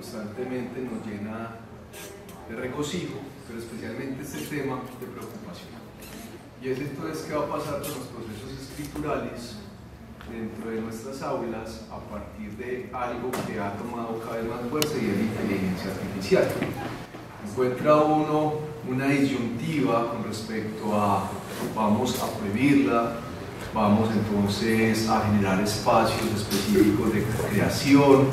constantemente nos llena de regocijo, pero especialmente este tema de preocupación. Y es entonces qué va a pasar con los procesos escriturales dentro de nuestras aulas a partir de algo que ha tomado cada vez más fuerza y es la inteligencia artificial. Encuentra uno una disyuntiva con respecto a vamos a prohibirla, vamos entonces a generar espacios específicos de creación,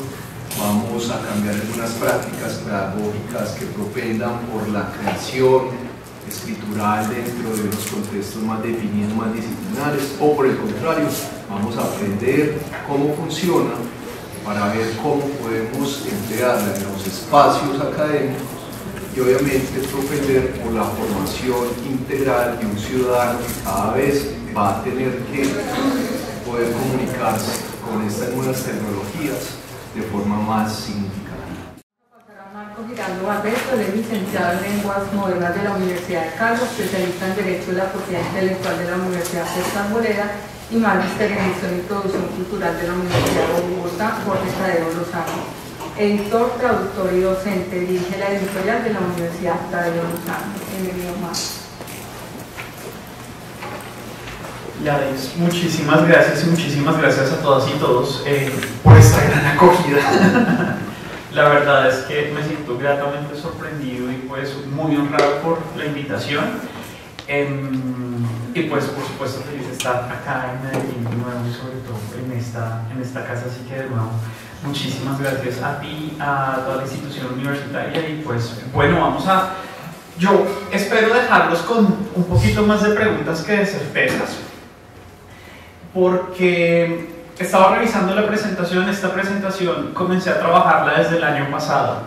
vamos a cambiar algunas prácticas pedagógicas que propendan por la creación escritural dentro de unos contextos más definidos, más disciplinares, o por el contrario, vamos a aprender cómo funciona para ver cómo podemos emplearla en los espacios académicos y obviamente propender por la formación integral de un ciudadano que cada vez va a tener que poder comunicarse con estas nuevas tecnologías de forma más significativa. Marco Giraldo Barreto, él es licenciado en Lenguas Modernas de la Universidad de Calvo, especialista en Derecho de la Propiedad Intelectual de la Universidad César Morera y magíster en Edición y Producción Cultural de la Universidad de Bogotá, Jorge Tadeo Lozano. Editor, traductor y docente, dirige la editorial de la Universidad Tadeo Lozano. Bienvenido, Marco. Gladys, muchísimas gracias y muchísimas gracias a todas y todos por esta gran acogida. La verdad es que me siento gratamente sorprendido y pues muy honrado por la invitación y pues por supuesto feliz de estar acá en Medellín de nuevo y sobre todo en esta casa, así que de nuevo muchísimas gracias a ti, a toda la institución universitaria y pues bueno, yo espero dejarlos con un poquito más de preguntas que de certezas porque estaba revisando la presentación. Esta presentación comencé a trabajarla desde el año pasado,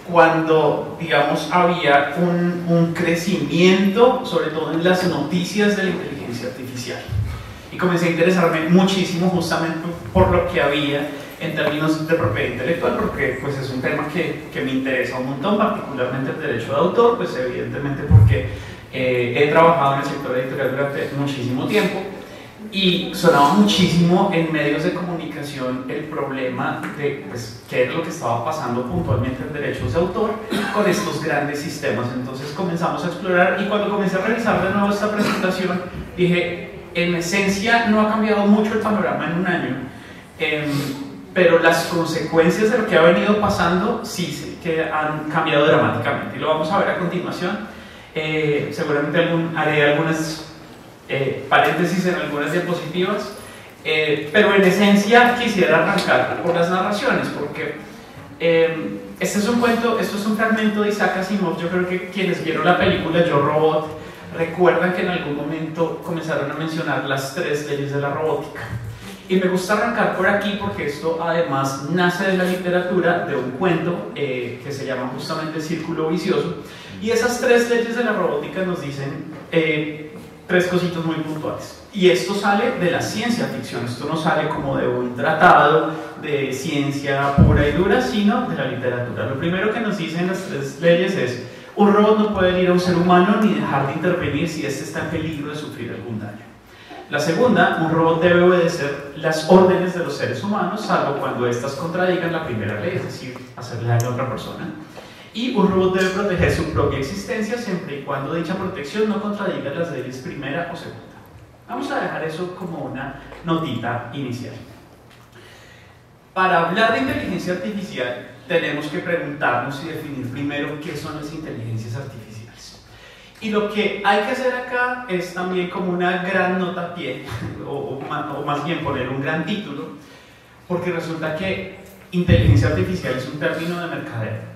cuando, digamos, había un crecimiento, sobre todo en las noticias de la inteligencia artificial. Y comencé a interesarme muchísimo justamente por lo que había en términos de propiedad intelectual, porque pues, es un tema que me interesa un montón, particularmente el derecho de autor, pues evidentemente porque he trabajado en el sector editorial durante muchísimo tiempo. Y sonaba muchísimo en medios de comunicación el problema de pues, qué era lo que estaba pasando puntualmente en derechos de autor con estos grandes sistemas. Entonces comenzamos a explorar y cuando comencé a revisar de nuevo esta presentación dije, en esencia no ha cambiado mucho el panorama en un año, pero las consecuencias de lo que ha venido pasando sí que han cambiado dramáticamente y lo vamos a ver a continuación. Seguramente haré algunas paréntesis en algunas diapositivas, pero en esencia quisiera arrancar por las narraciones, porque este es un cuento, esto es un fragmento de Isaac Asimov. Yo creo que quienes vieron la película Yo Robot recuerdan que en algún momento comenzaron a mencionar las 3 leyes de la robótica. Y me gusta arrancar por aquí porque esto además nace de la literatura, de un cuento que se llama justamente El Círculo Vicioso, y esas 3 leyes de la robótica nos dicen 3 cositas muy puntuales. Y esto sale de la ciencia ficción, esto no sale como de un tratado de ciencia pura y dura, sino de la literatura. Lo primero que nos dicen las 3 leyes es: un robot no puede herir a un ser humano ni dejar de intervenir si éste está en peligro de sufrir algún daño. La segunda, un robot debe obedecer las órdenes de los seres humanos, salvo cuando éstas contradigan la primera ley, es decir, hacerle daño a otra persona. Y un robot debe proteger su propia existencia siempre y cuando dicha protección no contradiga las leyes primera o segunda. Vamos a dejar eso como una notita inicial. Para hablar de inteligencia artificial tenemos que preguntarnos y definir primero qué son las inteligencias artificiales. Y lo que hay que hacer acá es también como una gran nota a pie, o más bien poner un gran título, porque resulta que inteligencia artificial es un término de mercadeo.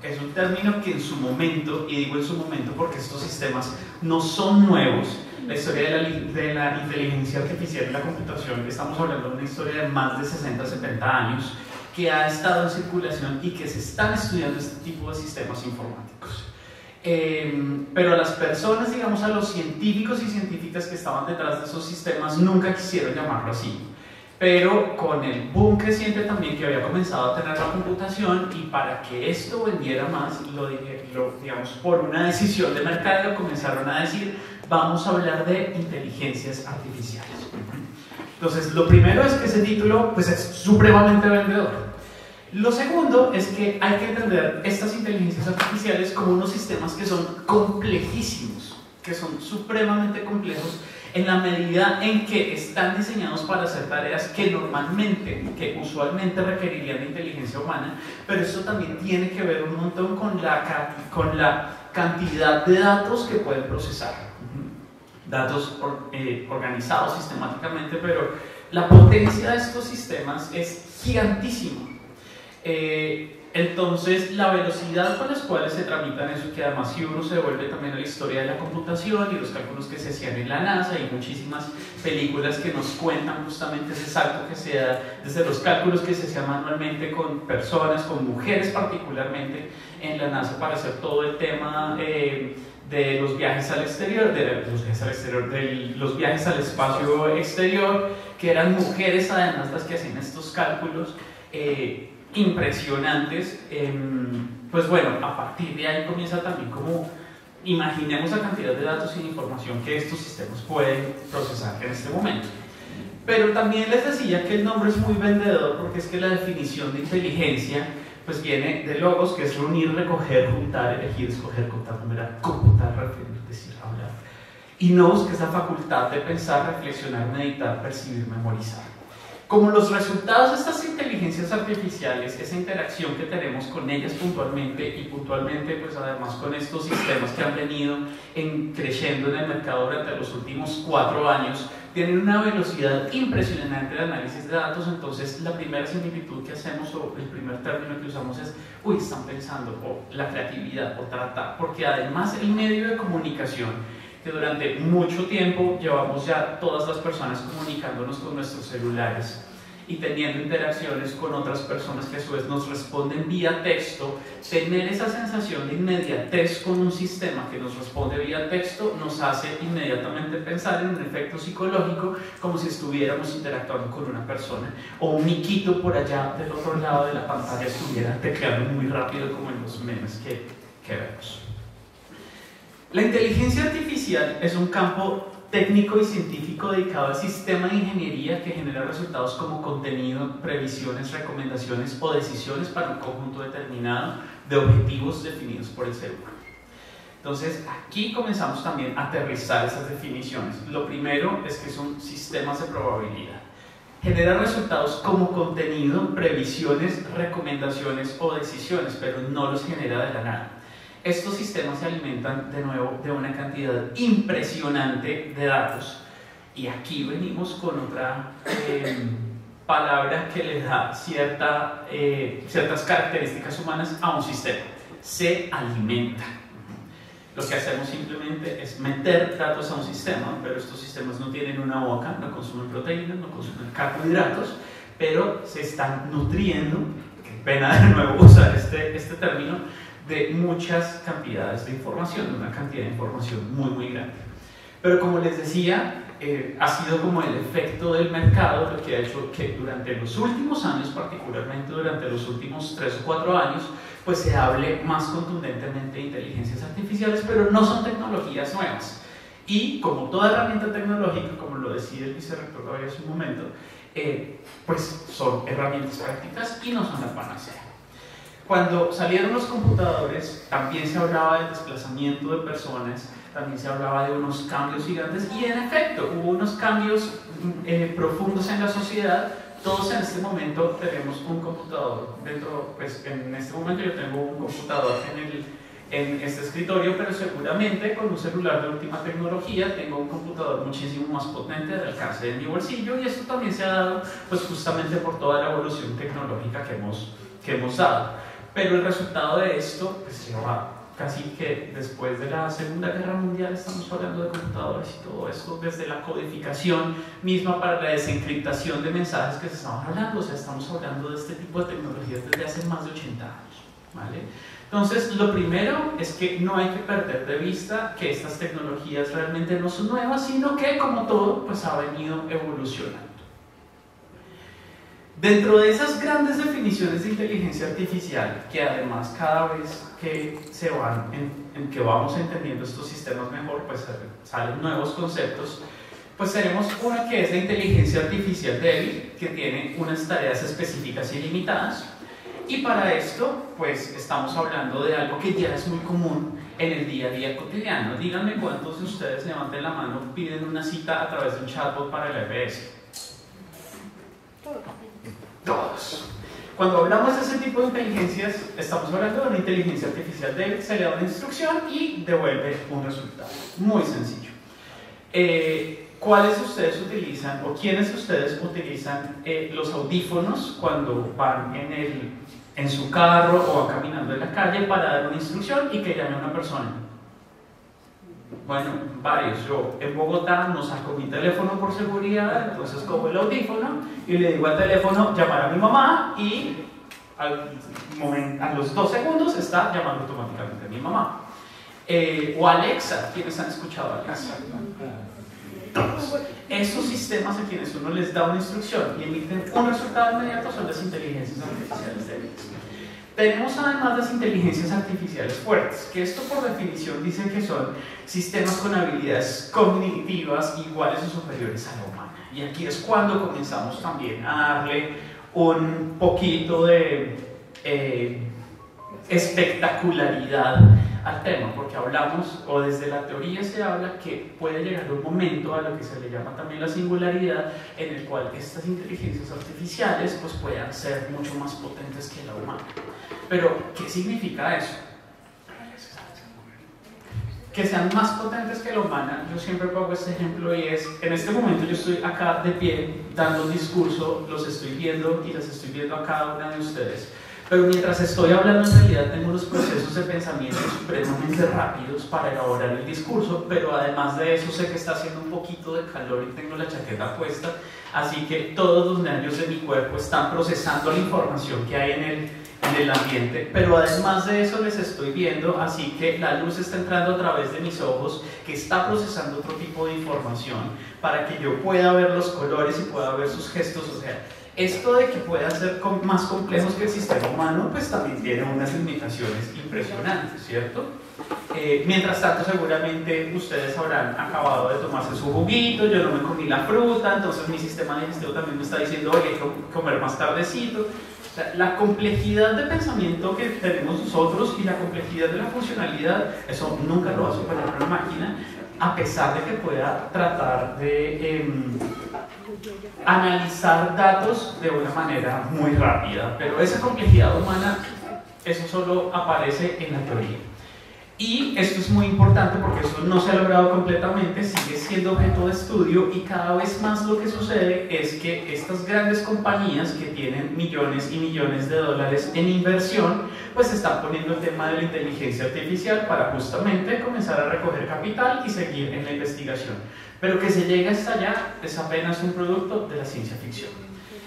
Es un término que en su momento, y digo en su momento porque estos sistemas no son nuevos, la historia de la inteligencia artificial y la computación, estamos hablando de una historia de más de 60-70 años, que ha estado en circulación y que se están estudiando este tipo de sistemas informáticos. Pero a las personas, digamos a los científicos y científicas que estaban detrás de esos sistemas, nunca quisieron llamarlo así. Pero con el boom creciente también que había comenzado a tener la computación, y para que esto vendiera más, digamos por una decisión de mercado, comenzaron a decir: vamos a hablar de inteligencias artificiales. Entonces, lo primero es que ese título pues, es supremamente vendedor. Lo segundo es que hay que entender estas inteligencias artificiales como unos sistemas que son complejísimos, que son supremamente complejos en la medida en que están diseñados para hacer tareas que usualmente requerirían de inteligencia humana, pero esto también tiene que ver un montón con la cantidad de datos que pueden procesar. Datos organizados sistemáticamente, pero la potencia de estos sistemas es gigantísima. Entonces, la velocidad con las cuales se tramitan eso, que además si uno se devuelve también a la historia de la computación y los cálculos que se hacían en la NASA y muchísimas películas que nos cuentan justamente ese salto que se da desde los cálculos que se hacían manualmente con personas, con mujeres particularmente en la NASA para hacer todo el tema de los viajes al exterior, de los viajes al espacio exterior, que eran mujeres además las que hacían estos cálculos impresionantes. Pues bueno, a partir de ahí comienza también como imaginemos la cantidad de datos y de información que estos sistemas pueden procesar en este momento. Pero también les decía que el nombre es muy vendedor, porque es que la definición de inteligencia pues viene de logos, que es reunir, recoger, juntar, elegir, escoger, contar, numerar, computar, referir, decir, hablar. Y nous, que es la facultad de pensar, reflexionar, meditar, percibir, memorizar. Como los resultados de estas inteligencias artificiales, esa interacción que tenemos con ellas puntualmente y puntualmente pues además con estos sistemas que han venido creciendo en el mercado durante los últimos 4 años, tienen una velocidad impresionante de análisis de datos. Entonces la primera similitud que hacemos o el primer término que usamos es están pensando, o la creatividad, o tratar, porque además el medio de comunicación que durante mucho tiempo llevamos ya todas las personas comunicándonos con nuestros celulares y teniendo interacciones con otras personas que a su vez nos responden vía texto, tener esa sensación de inmediatez con un sistema que nos responde vía texto nos hace inmediatamente pensar en un efecto psicológico como si estuviéramos interactuando con una persona o un miquito por allá del otro lado de la pantalla estuviera tecleando muy rápido como en los memes que vemos. La inteligencia artificial es un campo técnico y científico dedicado al sistema de ingeniería que genera resultados como contenido, previsiones, recomendaciones o decisiones para un conjunto determinado de objetivos definidos por el ser humano. Entonces, aquí comenzamos también a aterrizar esas definiciones. Lo primero es que son sistemas de probabilidad. Genera resultados como contenido, previsiones, recomendaciones o decisiones, pero no los genera de la nada. Estos sistemas se alimentan de nuevo de una cantidad impresionante de datos. Y aquí venimos con otra palabra que le da ciertas características humanas a un sistema. Se alimenta. Lo que hacemos simplemente es meter datos a un sistema, pero estos sistemas no tienen una boca, no consumen proteínas, no consumen carbohidratos, pero se están nutriendo, qué pena de nuevo usar este término, de muchas cantidades de información, de una cantidad de información muy muy grande. Pero como les decía, ha sido como el efecto del mercado lo que ha hecho que durante los últimos años, particularmente durante los últimos 3 o 4 años, pues se hable más contundentemente de inteligencias artificiales, pero no son tecnologías nuevas. Y como toda herramienta tecnológica, como lo decía el vicerrector Gabriel hace un momento, pues son herramientas prácticas y no son la panacea. Cuando salieron los computadores, también se hablaba del desplazamiento de personas, también se hablaba de unos cambios gigantes, y en efecto, hubo unos cambios profundos en la sociedad. Todos en este momento tenemos un computador pues en este momento yo tengo un computador en este escritorio, pero seguramente con un celular de última tecnología tengo un computador muchísimo más potente al alcance de mi bolsillo, y esto también se ha dado pues justamente por toda la evolución tecnológica que hemos dado. Pero el resultado de esto pues lleva casi que después de la Segunda Guerra Mundial estamos hablando de computadores y todo esto, desde la codificación misma para la desencriptación de mensajes que se estaban hablando. O sea, estamos hablando de este tipo de tecnologías desde hace más de 80 años, ¿vale? Entonces, lo primero es que no hay que perder de vista que estas tecnologías realmente no son nuevas, sino que, como todo, pues ha venido evolucionando. Dentro de esas grandes definiciones de inteligencia artificial, que además cada vez que que vamos entendiendo estos sistemas mejor, pues salen nuevos conceptos, pues tenemos una que es la inteligencia artificial débil, que tiene unas tareas específicas y limitadas, Y para esto, pues estamos hablando de algo que ya es muy común en el día a día cotidiano. Díganme cuántos de ustedes, levanten la mano, piden una cita a través de un chatbot para el EPS. Todos. Cuando hablamos de ese tipo de inteligencias, estamos hablando de una inteligencia artificial débil. Se le da una instrucción y devuelve un resultado. Muy sencillo. ¿Cuáles de ustedes utilizan o quiénes de ustedes utilizan los audífonos cuando van en su carro o van caminando en la calle para dar una instrucción y que llame a una persona? Bueno, varios. Yo en Bogotá no saco mi teléfono por seguridad, entonces cojo el audífono y le digo al teléfono llamar a mi mamá y a los 2 segundos está llamando automáticamente a mi mamá. O Alexa, ¿quiénes han escuchado a Alexa? Todos. Esos sistemas a quienes uno les da una instrucción y emiten un resultado inmediato son las inteligencias artificiales débiles. Tenemos además las inteligencias artificiales fuertes, que esto por definición dice que son sistemas con habilidades cognitivas iguales o superiores a la humana. Y aquí es cuando comenzamos también a darle un poquito de espectacularidad al tema, porque hablamos, o desde la teoría se habla que puede llegar un momento a lo que se le llama también la singularidad, en el cual estas inteligencias artificiales pues puedan ser mucho más potentes que la humana. Pero, ¿qué significa eso? Que sean más potentes que la humana. Yo siempre pongo este ejemplo y es, en este momento yo estoy acá de pie dando un discurso, los estoy viendo y las estoy viendo a cada una de ustedes. Pero mientras estoy hablando, en realidad tengo unos procesos de pensamiento supremamente rápidos para elaborar el discurso, pero además de eso sé que está haciendo un poquito de calor y tengo la chaqueta puesta, así que todos los nervios de mi cuerpo están procesando la información que hay en el ambiente, pero además de eso les estoy viendo, así que la luz está entrando a través de mis ojos, que está procesando otro tipo de información para que yo pueda ver los colores y pueda ver sus gestos. O sea, esto de que puedan ser más complejos que el sistema humano, pues también tiene unas limitaciones impresionantes, ¿cierto? Mientras tanto, seguramente ustedes habrán acabado de tomarse su juguito, yo no me comí la fruta, entonces mi sistema digestivo también me está diciendo, oye, hay que comer más tardecito. O sea, la complejidad de pensamiento que tenemos nosotros y la complejidad de la funcionalidad, eso nunca lo va a superar una máquina, a pesar de que pueda tratar de analizar datos de una manera muy rápida, pero esa complejidad humana, eso solo aparece en la teoría. Y esto es muy importante porque eso no se ha logrado completamente, sigue siendo objeto de estudio y cada vez más lo que sucede es que estas grandes compañías que tienen millones y millones de dólares en inversión, pues están poniendo el tema de la inteligencia artificial para justamente comenzar a recoger capital y seguir en la investigación. Pero que se llegue hasta allá es apenas un producto de la ciencia ficción.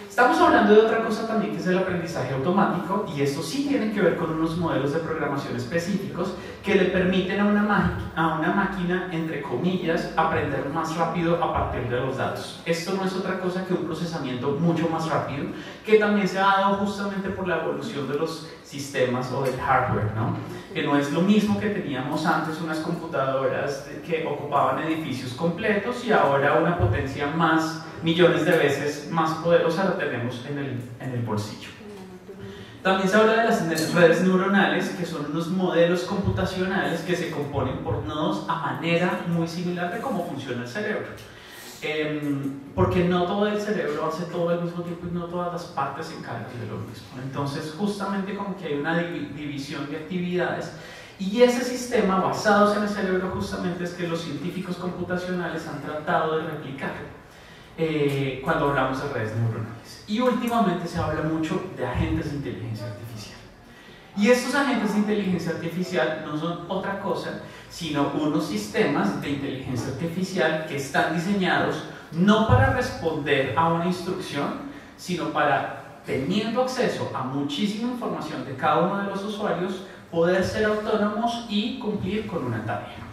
Estamos hablando de otra cosa también que es el aprendizaje automático, y esto sí tiene que ver con unos modelos de programación específicos que le permiten a una máquina, entre comillas, aprender más rápido a partir de los datos. Esto no es otra cosa que un procesamiento mucho más rápido, que también se ha dado justamente por la evolución de los sistemas o del hardware, ¿no? Que no es lo mismo que teníamos antes unas computadoras que ocupaban edificios completos y ahora una potencia más, millones de veces más poderosa la tenemos en el bolsillo. También se habla de las redes neuronales, que son unos modelos computacionales que se componen por nodos a manera muy similar de cómo funciona el cerebro. Porque no todo el cerebro hace todo al mismo tiempo y no todas las partes se encargan de lo mismo. Entonces, justamente como que hay una división de actividades, y ese sistema basados en el cerebro justamente es que los científicos computacionales han tratado de replicar cuando hablamos de redes neuronales. Y últimamente se habla mucho de agentes de inteligencia artificial. Y estos agentes de inteligencia artificial no son otra cosa sino unos sistemas de inteligencia artificial que están diseñados no para responder a una instrucción, sino para, teniendo acceso a muchísima información de cada uno de los usuarios, poder ser autónomos y cumplir con una tarea.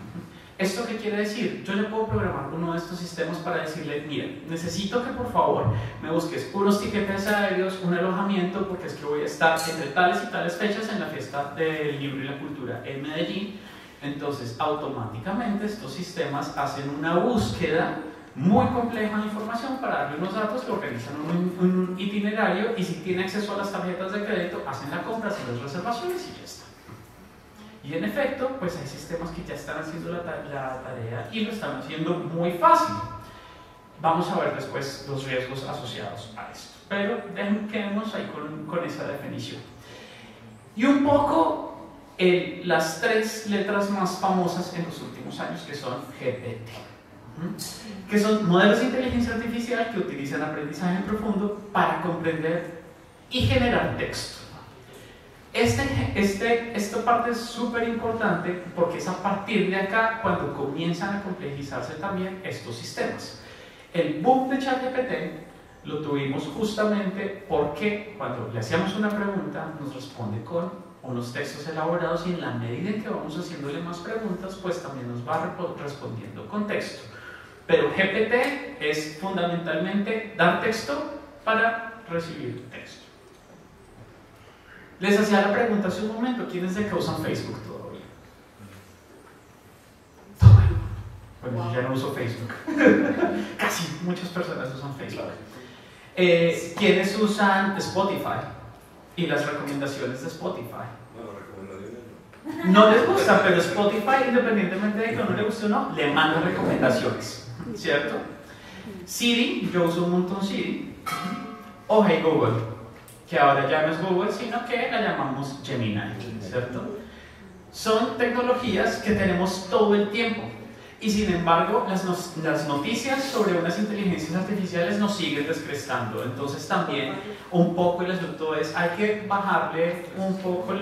¿Esto qué quiere decir? Yo le puedo programar uno de estos sistemas para decirle, mira, necesito que por favor me busques unos tiquetes aéreos, un alojamiento, porque es que voy a estar entre tales y tales fechas en la fiesta del libro y la cultura en Medellín. Entonces, automáticamente estos sistemas hacen una búsqueda muy compleja de información para darle unos datos que organizan un itinerario itinerario y si tiene acceso a las tarjetas de crédito, hacen la compra, hacen las reservaciones y ya está. Y en efecto, pues hay sistemas que ya están haciendo la tarea y lo están haciendo muy fácil. Vamos a ver después los riesgos asociados a esto, pero quedemos ahí con esa definición. Y un poco las tres letras más famosas en los últimos años, que son GPT, que son modelos de inteligencia artificial que utilizan aprendizaje profundo para comprender y generar texto. Esta parte es súper importante porque es a partir de acá cuando comienzan a complejizarse también estos sistemas. El boom de ChatGPT lo tuvimos justamente porque cuando le hacíamos una pregunta nos responde con unos textos elaborados y en la medida en que vamos haciéndole más preguntas pues también nos va respondiendo con texto. Pero GPT es fundamentalmente dar texto para recibir texto. Les hacía la pregunta hace un momento, ¿quiénes de acá usan Facebook todavía? Todo el mundo. Bueno, yo ya no uso Facebook. Casi, muchas personas usan Facebook. ¿Quiénes usan Spotify? Y las recomendaciones de Spotify. No les gusta, pero Spotify, independientemente de que no le guste o no, le manda recomendaciones, ¿cierto? Siri, yo uso un montón Siri. O Hey Google, que ahora ya no es Google, sino que la llamamos Gemini, ¿cierto? Son tecnologías que tenemos todo el tiempo y sin embargo las noticias sobre unas inteligencias artificiales nos siguen descrestando. Entonces también un poco el asunto es, hay que bajarle un poco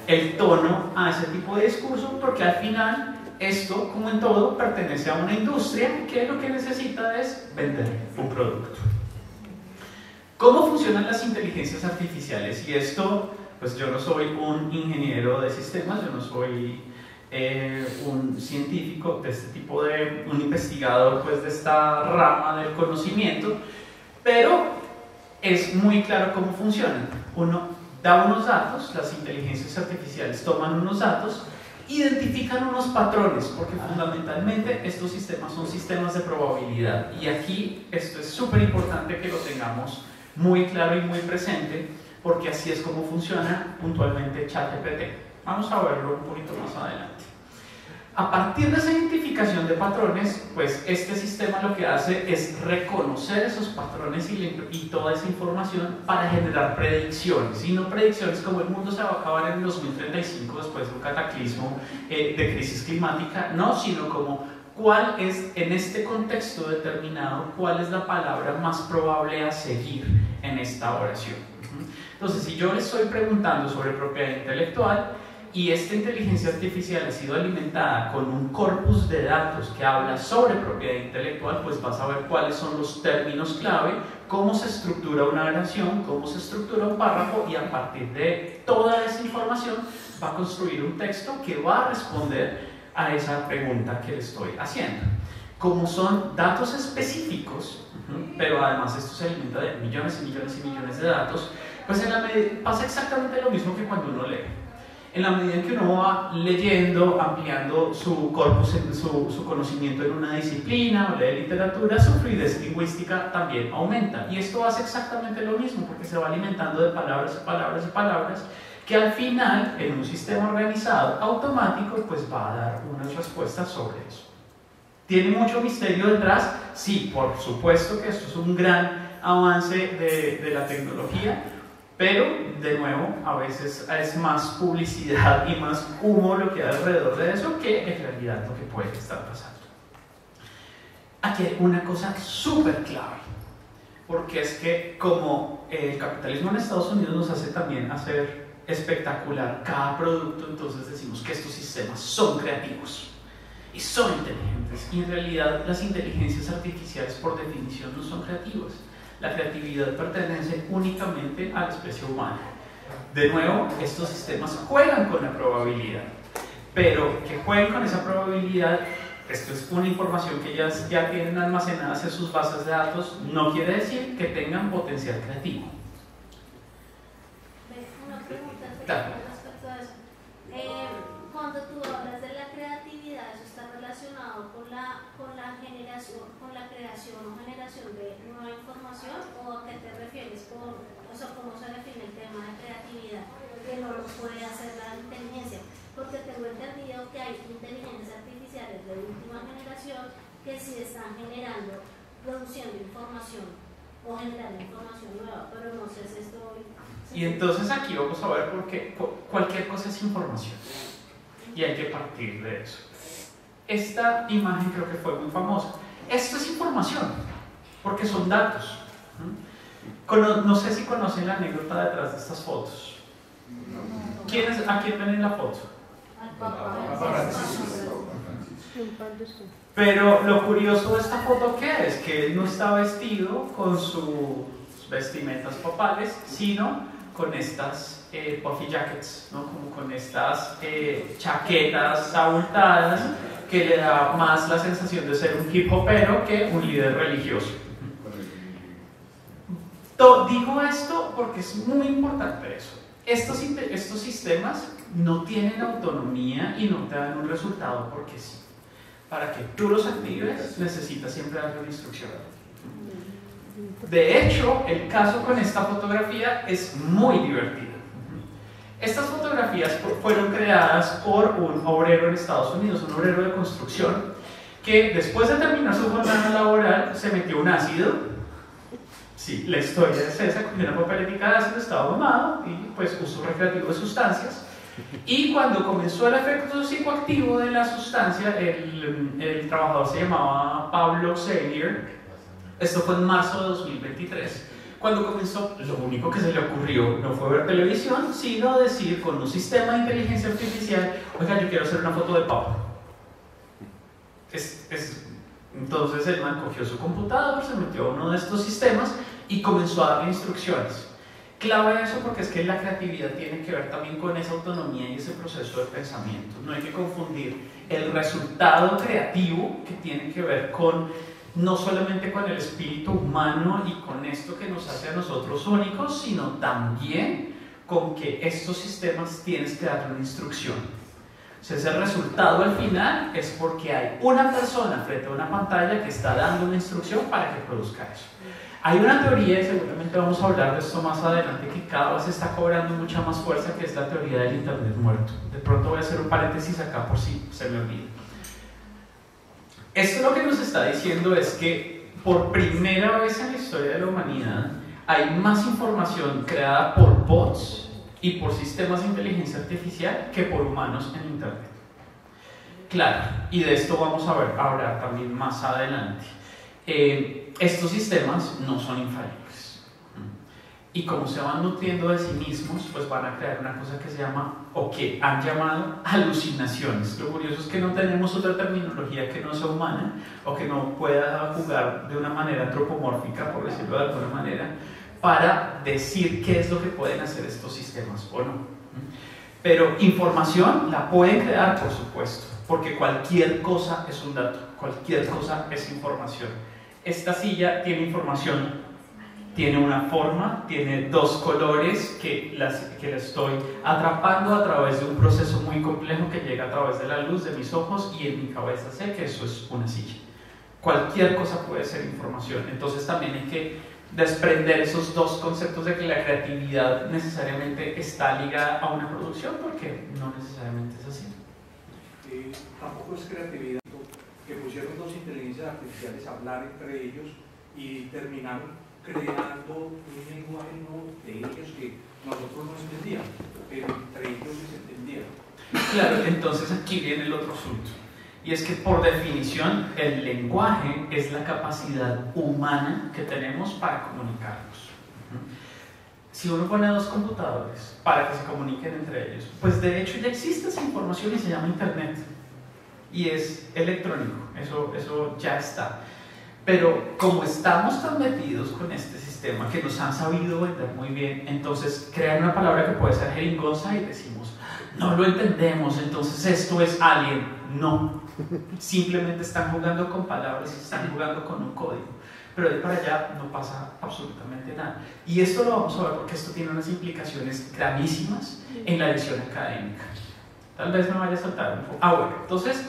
el tono a ese tipo de discurso porque al final esto, como en todo, pertenece a una industria que lo que necesita es vender un producto. ¿Cómo funcionan las inteligencias artificiales? Y esto, pues yo no soy un ingeniero de sistemas, yo no soy un científico de este tipo un investigador pues de esta rama del conocimiento, pero es muy claro cómo funcionan. Uno da unos datos, las inteligencias artificiales toman unos datos, identifican unos patrones, porque fundamentalmente estos sistemas son sistemas de probabilidad. Y aquí esto es súper importante que lo tengamos muy claro y muy presente, porque así es como funciona puntualmente ChatGPT. Vamos a verlo un poquito más adelante. A partir de esa identificación de patrones, pues este sistema lo que hace es reconocer esos patrones y toda esa información para generar predicciones, y no predicciones como el mundo se va a acabar en 2035 después de un cataclismo de crisis climática, no, sino como cuál es, en este contexto determinado, cuál es la palabra más probable a seguir en esta oración. Entonces, si yo le estoy preguntando sobre propiedad intelectual y esta inteligencia artificial ha sido alimentada con un corpus de datos que habla sobre propiedad intelectual, pues vas a ver cuáles son los términos clave, cómo se estructura una oración, cómo se estructura un párrafo, y a partir de toda esa información va a construir un texto que va a responder a esa pregunta que le estoy haciendo. Como son datos específicos, pero además esto se alimenta de millones y millones y millones de datos, pues pasa exactamente lo mismo que cuando uno lee. En la medida en que uno va leyendo, ampliando su corpus, su conocimiento en una disciplina o lee literatura, su fluidez lingüística también aumenta. Y esto hace exactamente lo mismo, porque se va alimentando de palabras y palabras y palabras, que al final, en un sistema organizado, automático, pues va a dar unas respuestas sobre eso. ¿Tiene mucho misterio detrás? Sí, por supuesto que esto es un gran avance de la tecnología, pero, de nuevo, a veces es más publicidad y más humo lo que hay alrededor de eso que en realidad lo que puede estar pasando. Aquí hay una cosa súper clave, porque es que como el capitalismo en Estados Unidos nos hace también hacer espectacular cada producto, entonces decimos que estos sistemas son creativos y son inteligentes, y en realidad las inteligencias artificiales por definición no son creativas. La creatividad pertenece únicamente a la especie humana. De nuevo, estos sistemas juegan con la probabilidad, pero que jueguen con esa probabilidad, esto es una información que ellas ya tienen almacenadas en sus bases de datos, no quiere decir que tengan potencial creativo. Una pregunta respecto a eso. Cuando tú hablas de la creatividad, ¿eso está relacionado con la generación, con la creación o generación de nueva información? ¿O a qué te refieres con creo que hay inteligencias artificiales de última generación que sí están produciendo información o generando información nueva, pero no sé si estoy... Y entonces aquí vamos a ver por qué cualquier cosa es información y hay que partir de eso. Esta imagen creo que fue muy famosa. Esto es información porque son datos. No sé si conocen la anécdota detrás de estas fotos. ¿A quién ven en la foto? Pero lo curioso de esta foto, ¿qué es? Que él no está vestido con sus vestimentas papales, sino con estas puffy jackets, ¿no? Como con estas chaquetas abultadas que le da más la sensación de ser un hip hopero que un líder religioso. Digo esto porque es muy importante eso. Estos sistemas no tienen autonomía y no te dan un resultado porque sí. Para que tú los actives necesitas siempre darle una instrucción. De hecho, el caso con esta fotografía es muy divertido. Estas fotografías fueron creadas por un obrero en Estados Unidos, un obrero de construcción, que después de terminar su jornada laboral se metió un ácido. Sí, la historia es esa, cogió una papeletica de ácido, estaba mamado y pues uso recreativo de sustancias. Y cuando comenzó el efecto psicoactivo de la sustancia, el trabajador se llamaba Pablo Xavier. Esto fue en marzo de 2023. Cuando comenzó, lo único que se le ocurrió no fue ver televisión, sino decir con un sistema de inteligencia artificial: oiga, yo quiero hacer una foto de Pablo. Entonces el man cogió su computador, se metió a uno de estos sistemas y comenzó a darle instrucciones. Clave eso porque es que la creatividad tiene que ver también con esa autonomía y ese proceso de pensamiento. No hay que confundir el resultado creativo, que tiene que ver con no solamente con el espíritu humano y con esto que nos hace a nosotros únicos, sino también con que estos sistemas tienes que darle una instrucción. O sea, ese resultado al final es porque hay una persona frente a una pantalla que está dando una instrucción para que produzca eso. Hay una teoría, y seguramente vamos a hablar de esto más adelante, que cada vez está cobrando mucha más fuerza, que es la teoría del Internet muerto. De pronto voy a hacer un paréntesis acá por si se me olvida. Esto lo que nos está diciendo es que por primera vez en la historia de la humanidad hay más información creada por bots y por sistemas de inteligencia artificial que por humanos en Internet. Claro, y de esto vamos a hablar también más adelante. Estos sistemas no son infalibles. Y como se van nutriendo de sí mismos, pues van a crear una cosa que se llama, o que han llamado, alucinaciones. Lo curioso es que no tenemos otra terminología que no sea humana, o que no pueda jugar de una manera antropomórfica, por decirlo de alguna manera, para decir qué es lo que pueden hacer estos sistemas o no. Pero información la pueden crear, por supuesto, porque cualquier cosa es un dato, cualquier cosa es información. Esta silla tiene información, tiene una forma, tiene dos colores que la estoy atrapando a través de un proceso muy complejo que llega a través de la luz de mis ojos, y en mi cabeza sé que eso es una silla. Cualquier cosa puede ser información. Entonces también hay que desprender esos dos conceptos de que la creatividad necesariamente está ligada a una producción, porque no necesariamente es así. Tampoco es creatividad que pusieron dos inteligencias artificiales a hablar entre ellos y terminaron creando un lenguaje de ellos que nosotros no entendíamos, pero entre ellos se entendían. Claro, entonces aquí viene el otro asunto. Y es que por definición el lenguaje es la capacidad humana que tenemos para comunicarnos. Si uno pone dos computadores para que se comuniquen entre ellos, pues de hecho ya existe esa información y se llama Internet. Y es electrónico, eso ya está. Pero como estamos tan metidos con este sistema que nos han sabido vender muy bien, entonces crean una palabra que puede ser jeringosa y decimos, no lo entendemos, entonces esto es alien. No, simplemente están jugando con palabras y están jugando con un código, pero de para allá no pasa absolutamente nada. Y esto lo vamos a ver porque esto tiene unas implicaciones gravísimas en la visión académica. Tal vez me vaya a saltar un poco. Bueno, entonces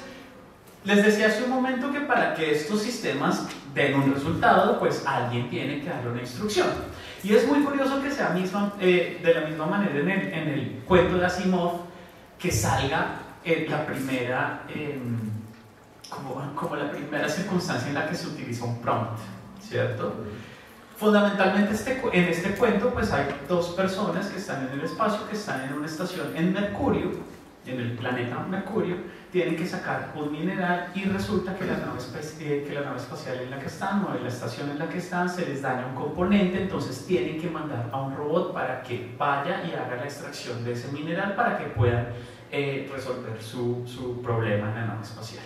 les decía hace un momento que para que estos sistemas den un resultado, pues alguien tiene que darle una instrucción. Y es muy curioso que sea de la misma manera en el cuento de Asimov, que salga la primera, como la primera circunstancia en la que se utiliza un prompt, ¿cierto? Fundamentalmente en este cuento pues hay dos personas que están en el espacio, que están en una estación en Mercurio, en el planeta Mercurio, tienen que sacar un mineral y resulta que la nave espacial en la que están o en la estación en la que están se les daña un componente, entonces tienen que mandar a un robot para que vaya y haga la extracción de ese mineral para que puedan resolver su problema en la nave espacial.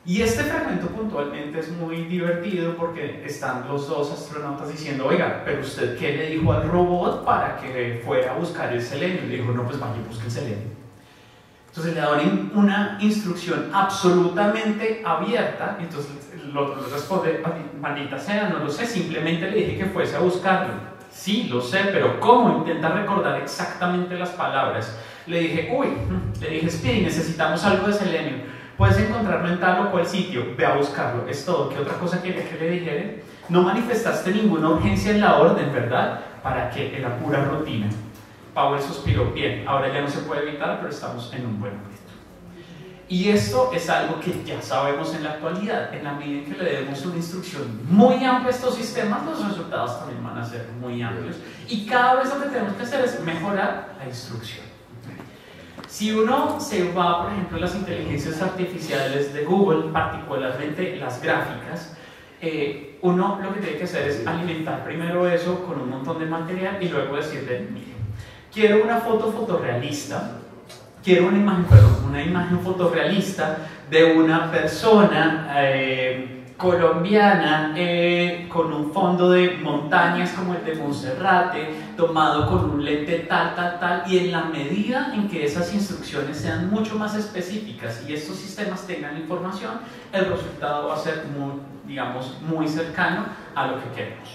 Y este fragmento puntualmente es muy divertido porque están los dos astronautas diciendo, oiga, pero usted ¿qué le dijo al robot para que fuera a buscar el selenio? Y le dijo, no, pues vaya y busque el selenio. Entonces le dan una instrucción absolutamente abierta, y entonces el otro le responde, maldita sea, no lo sé, simplemente le dije que fuese a buscarlo. Sí, lo sé, pero ¿cómo? Intenta recordar exactamente las palabras. Le dije, Speedy, necesitamos algo de selenio. Puedes encontrarlo en tal o cual sitio, ve a buscarlo, es todo. ¿Qué otra cosa quería que le dijera? No manifestaste ninguna urgencia en la orden, ¿verdad? ¿Para qué? En la pura rutina. Powell suspiró, bien, ahora ya no se puede evitar, pero estamos en un buen momento. Y esto es algo que ya sabemos en la actualidad. En la medida en que le demos una instrucción muy amplia a estos sistemas, los resultados también van a ser muy amplios. Y cada vez lo que tenemos que hacer es mejorar la instrucción. Si uno se va, por ejemplo, a las inteligencias artificiales de Google, particularmente las gráficas, uno lo que tiene que hacer es alimentar primero eso con un montón de material y luego decirle, mire, quiero una foto fotorrealista, quiero una imagen fotorrealista de una persona colombiana con un fondo de montañas como el de Monserrate, tomado con un lente tal, y en la medida en que esas instrucciones sean mucho más específicas y estos sistemas tengan información, el resultado va a ser muy cercano a lo que queremos.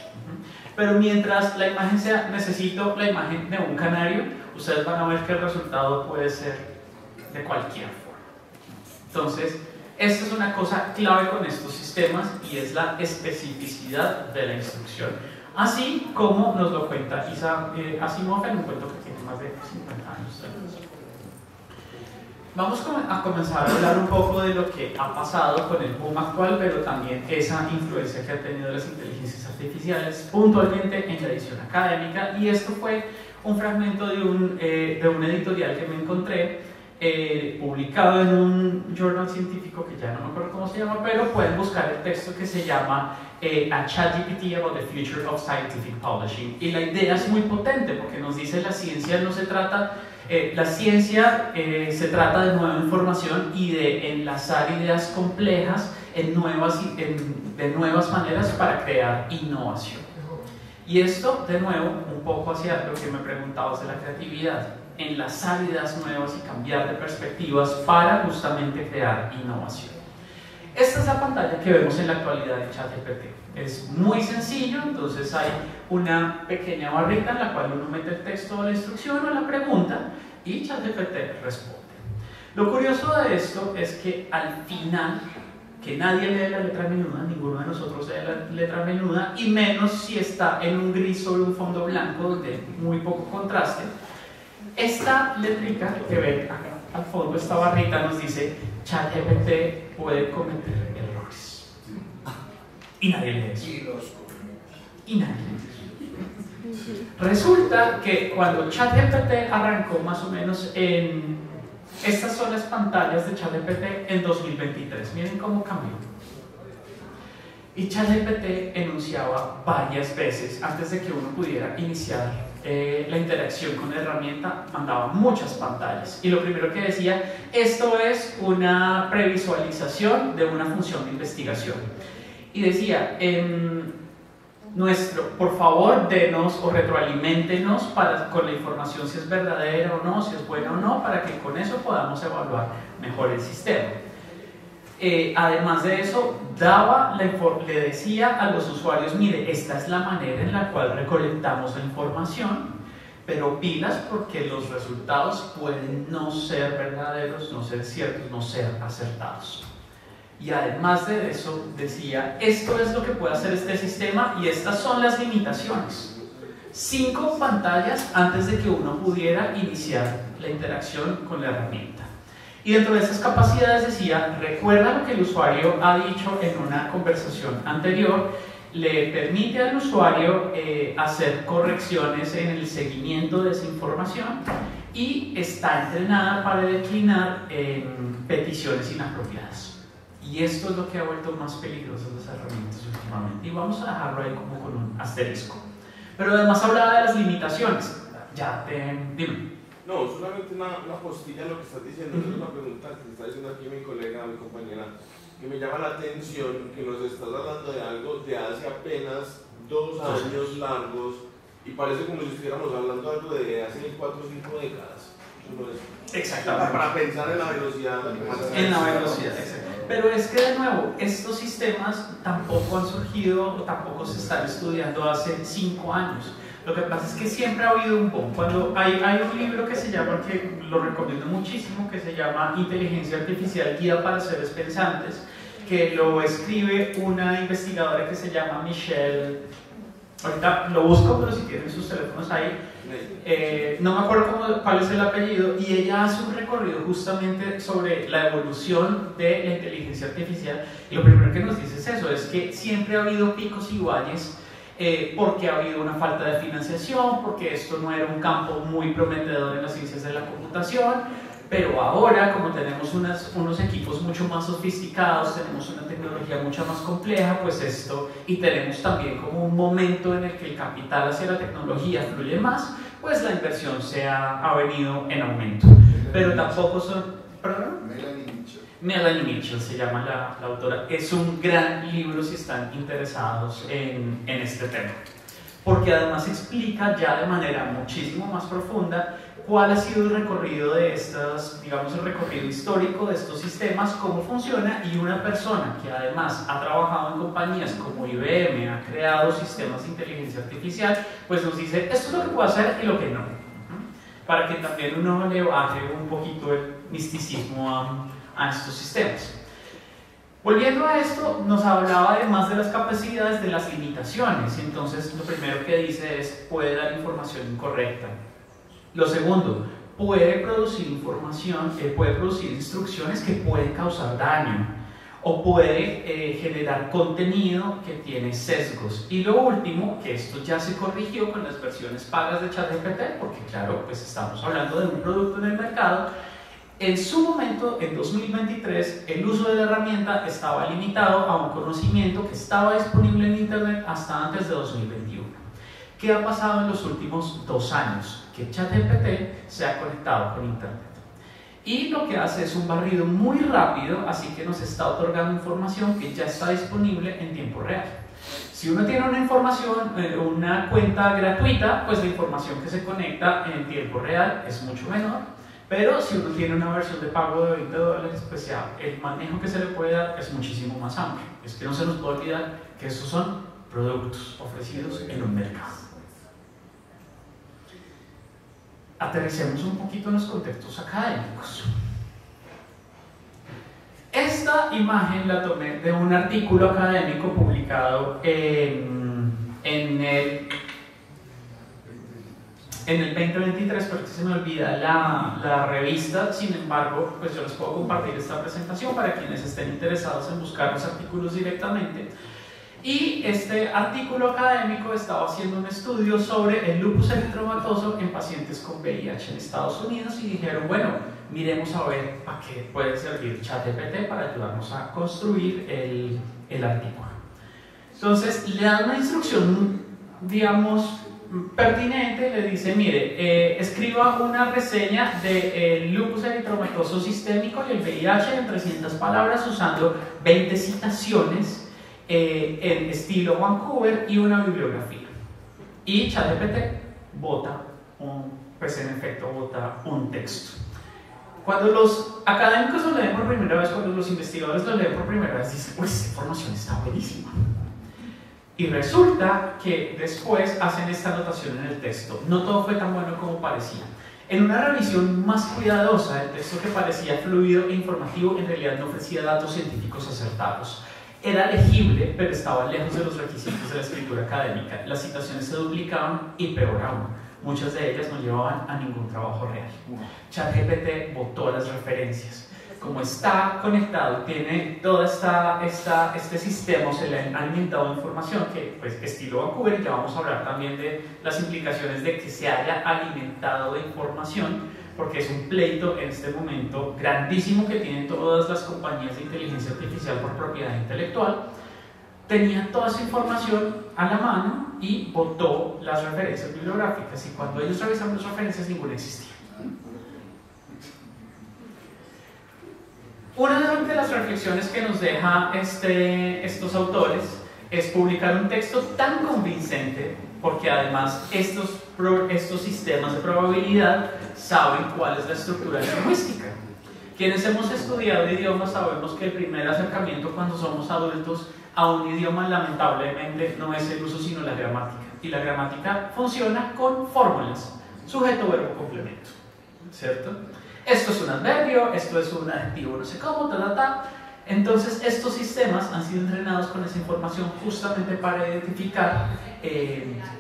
Pero mientras la imagen sea, necesito la imagen de un canario, ustedes van a ver que el resultado puede ser de cualquier forma. Entonces, esta es una cosa clave con estos sistemas y es la especificidad de la instrucción, así como nos lo cuenta Isaac Asimov en un cuento que tiene más de 50 años. Vamos a comenzar a hablar un poco de lo que ha pasado con el boom actual, pero también esa influencia que han tenido las inteligencias artificiales puntualmente en la edición académica, y esto fue un fragmento de un editorial que me encontré publicado en un journal científico que ya no me acuerdo cómo se llama, pero pueden buscar el texto que se llama A ChatGPT about the Future of Scientific Publishing, y la idea es muy potente porque nos dice la ciencia no se trata se trata de nueva información y de enlazar ideas complejas de nuevas maneras para crear innovación. Y esto, de nuevo, un poco hacia lo que me preguntabas de la creatividad, enlazar ideas nuevas y cambiar de perspectivas para justamente crear innovación. Esta es la pantalla que vemos en la actualidad de ChatGPT. Es muy sencillo, entonces hay una pequeña barrita en la cual uno mete el texto o la instrucción o la pregunta y ChatGPT responde. Lo curioso de esto es que al final, que nadie lee la letra menuda, ninguno de nosotros lee la letra menuda, y menos si está en un gris sobre un fondo blanco donde hay muy poco contraste, esta letrica que ven acá al fondo, esta barrita nos dice ChatGPT puede cometer errores. Y nadie lee eso. Y nadie lee eso. Resulta que cuando ChatGPT arrancó más o menos en... Estas son las pantallas de ChatGPT en 2023. Miren cómo cambió. Y ChatGPT enunciaba varias veces, antes de que uno pudiera iniciar la interacción con la herramienta, mandaba muchas pantallas. Y lo primero que decía, esto es una previsualización de una función de investigación. Y decía, por favor, denos o retroaliméntenos con la información si es verdadera o no, si es buena o no, para que con eso podamos evaluar mejor el sistema. Además de eso, le decía a los usuarios, mire, esta es la manera en la cual recolectamos la información, pero pilas porque los resultados pueden no ser verdaderos, no ser ciertos, no ser acertados. Y además de eso, decía, esto es lo que puede hacer este sistema y estas son las limitaciones. 5 pantallas antes de que uno pudiera iniciar la interacción con la herramienta. Y dentro de esas capacidades decía, recuerda lo que el usuario ha dicho en una conversación anterior, le permite al usuario hacer correcciones en el seguimiento de esa información y está entrenada para declinar peticiones inapropiadas. Y esto es lo que ha vuelto más peligrosas las herramientas últimamente. Y vamos a dejarlo ahí como con un asterisco. Pero además hablaba de las limitaciones. Dime. No, solamente una postilla lo que estás diciendo, es una pregunta que está diciendo aquí mi colega, mi compañera, que me llama la atención, que nos estás hablando de algo de hace apenas 2 años largos, y parece como si estuviéramos hablando de algo de hace 4 o 5 décadas. Exactamente. Para pensar en la velocidad. En la velocidad, exacto. Pero es que de nuevo, estos sistemas tampoco han surgido o tampoco se están estudiando hace 5 años. Lo que pasa es que siempre ha habido un boom. Cuando hay un libro que se llama, que lo recomiendo muchísimo, que se llama Inteligencia Artificial, Guía para Seres Pensantes, que lo escribe una investigadora que se llama Michelle, ahorita lo busco, pero si tienen sus teléfonos ahí, no me acuerdo cuál es el apellido, y ella hace un recorrido justamente sobre la evolución de la inteligencia artificial, y lo primero que nos dice es eso, es que siempre ha habido picos y valles, porque ha habido una falta de financiación, porque esto no era un campo muy prometedor en las ciencias de la computación, pero ahora, como tenemos unos equipos mucho más sofisticados, tenemos una tecnología mucho más compleja, pues esto, y tenemos también como un momento en el que el capital hacia la tecnología fluye más, pues la inversión ha venido en aumento. Pero tampoco son... ¿Perdón? Melanie Mitchell se llama la autora. Es un gran libro si están interesados en este tema, porque además explica ya de manera muchísimo más profunda cuál ha sido el recorrido de estas, digamos, el recorrido histórico de estos sistemas, cómo funciona, y una persona que además ha trabajado en compañías como IBM, ha creado sistemas de inteligencia artificial, pues nos dice, esto es lo que puedo hacer y lo que no, para que también uno le baje un poquito el misticismo a estos sistemas. Volviendo a esto, nos hablaba además de las capacidades, de las limitaciones. Entonces, lo primero que dice es, puede dar información incorrecta. Lo segundo, puede producir información, puede producir instrucciones que pueden causar daño, o puede generar contenido que tiene sesgos. Y lo último, que esto ya se corrigió con las versiones pagas de ChatGPT, porque claro, pues estamos hablando de un producto en el mercado. En su momento, en 2023, el uso de la herramienta estaba limitado a un conocimiento que estaba disponible en Internet hasta antes de 2021. ¿Qué ha pasado en los últimos 2 años? Que ChatGPT se ha conectado con Internet. Y lo que hace es un barrido muy rápido, así que nos está otorgando información que ya está disponible en tiempo real. Si uno tiene una información, una cuenta gratuita, pues la información que se conecta en tiempo real es mucho menor. Pero si uno tiene una versión de pago de $20, pues ya el manejo que se le puede dar es muchísimo más amplio. Es que no se nos puede olvidar que esos son productos ofrecidos en un mercado. Aterricemos un poquito en los contextos académicos. Esta imagen la tomé de un artículo académico publicado en el 2023, porque se me olvida la revista. Sin embargo, pues yo les puedo compartir esta presentación para quienes estén interesados en buscar los artículos directamente. Y este artículo académico estaba haciendo un estudio sobre el lupus eritematoso en pacientes con VIH en Estados Unidos, y dijeron, bueno, miremos a ver a qué puede servir ChatGPT para ayudarnos a construir el artículo. Entonces le dan una instrucción, digamos, pertinente. Le dice, mire, escriba una reseña del lupus eritematoso sistémico y el VIH en 300 palabras usando 20 citaciones en estilo Vancouver y una bibliografía. Y ChatGPT bota en efecto bota un texto. Cuando los académicos lo leen por primera vez, cuando los investigadores lo leen por primera vez, dicen, pues esta información está buenísima. Y resulta que después hacen esta anotación en el texto. No todo fue tan bueno como parecía. En una revisión más cuidadosa, el texto, que parecía fluido e informativo, en realidad no ofrecía datos científicos acertados. Era legible, pero estaba lejos de los requisitos de la escritura académica. Las citaciones se duplicaban y, peor aún, muchas de ellas no llevaban a ningún trabajo real. ChatGPT botó las referencias. Como está conectado, tiene todo este sistema, se le ha alimentado información que, pues, estilo Vancouver, y ya vamos a hablar también de las implicaciones de que se haya alimentado de información, porque es un pleito en este momento grandísimo que tienen todas las compañías de inteligencia artificial por propiedad intelectual. Tenía toda esa información a la mano y botó las referencias bibliográficas, y cuando ellos revisaron las referencias, ninguna existía. Una de las reflexiones que nos deja estos autores es publicar un texto tan convincente, porque además estos sistemas de probabilidad saben cuál es la estructura lingüística. Quienes hemos estudiado idiomas sabemos que el primer acercamiento cuando somos adultos a un idioma lamentablemente no es el uso sino la gramática. Y la gramática funciona con fórmulas, sujeto, verbo, complemento, ¿cierto? Esto es un adverbio, esto es un adjetivo, no sé cómo, Entonces, estos sistemas han sido entrenados con esa información justamente para identificar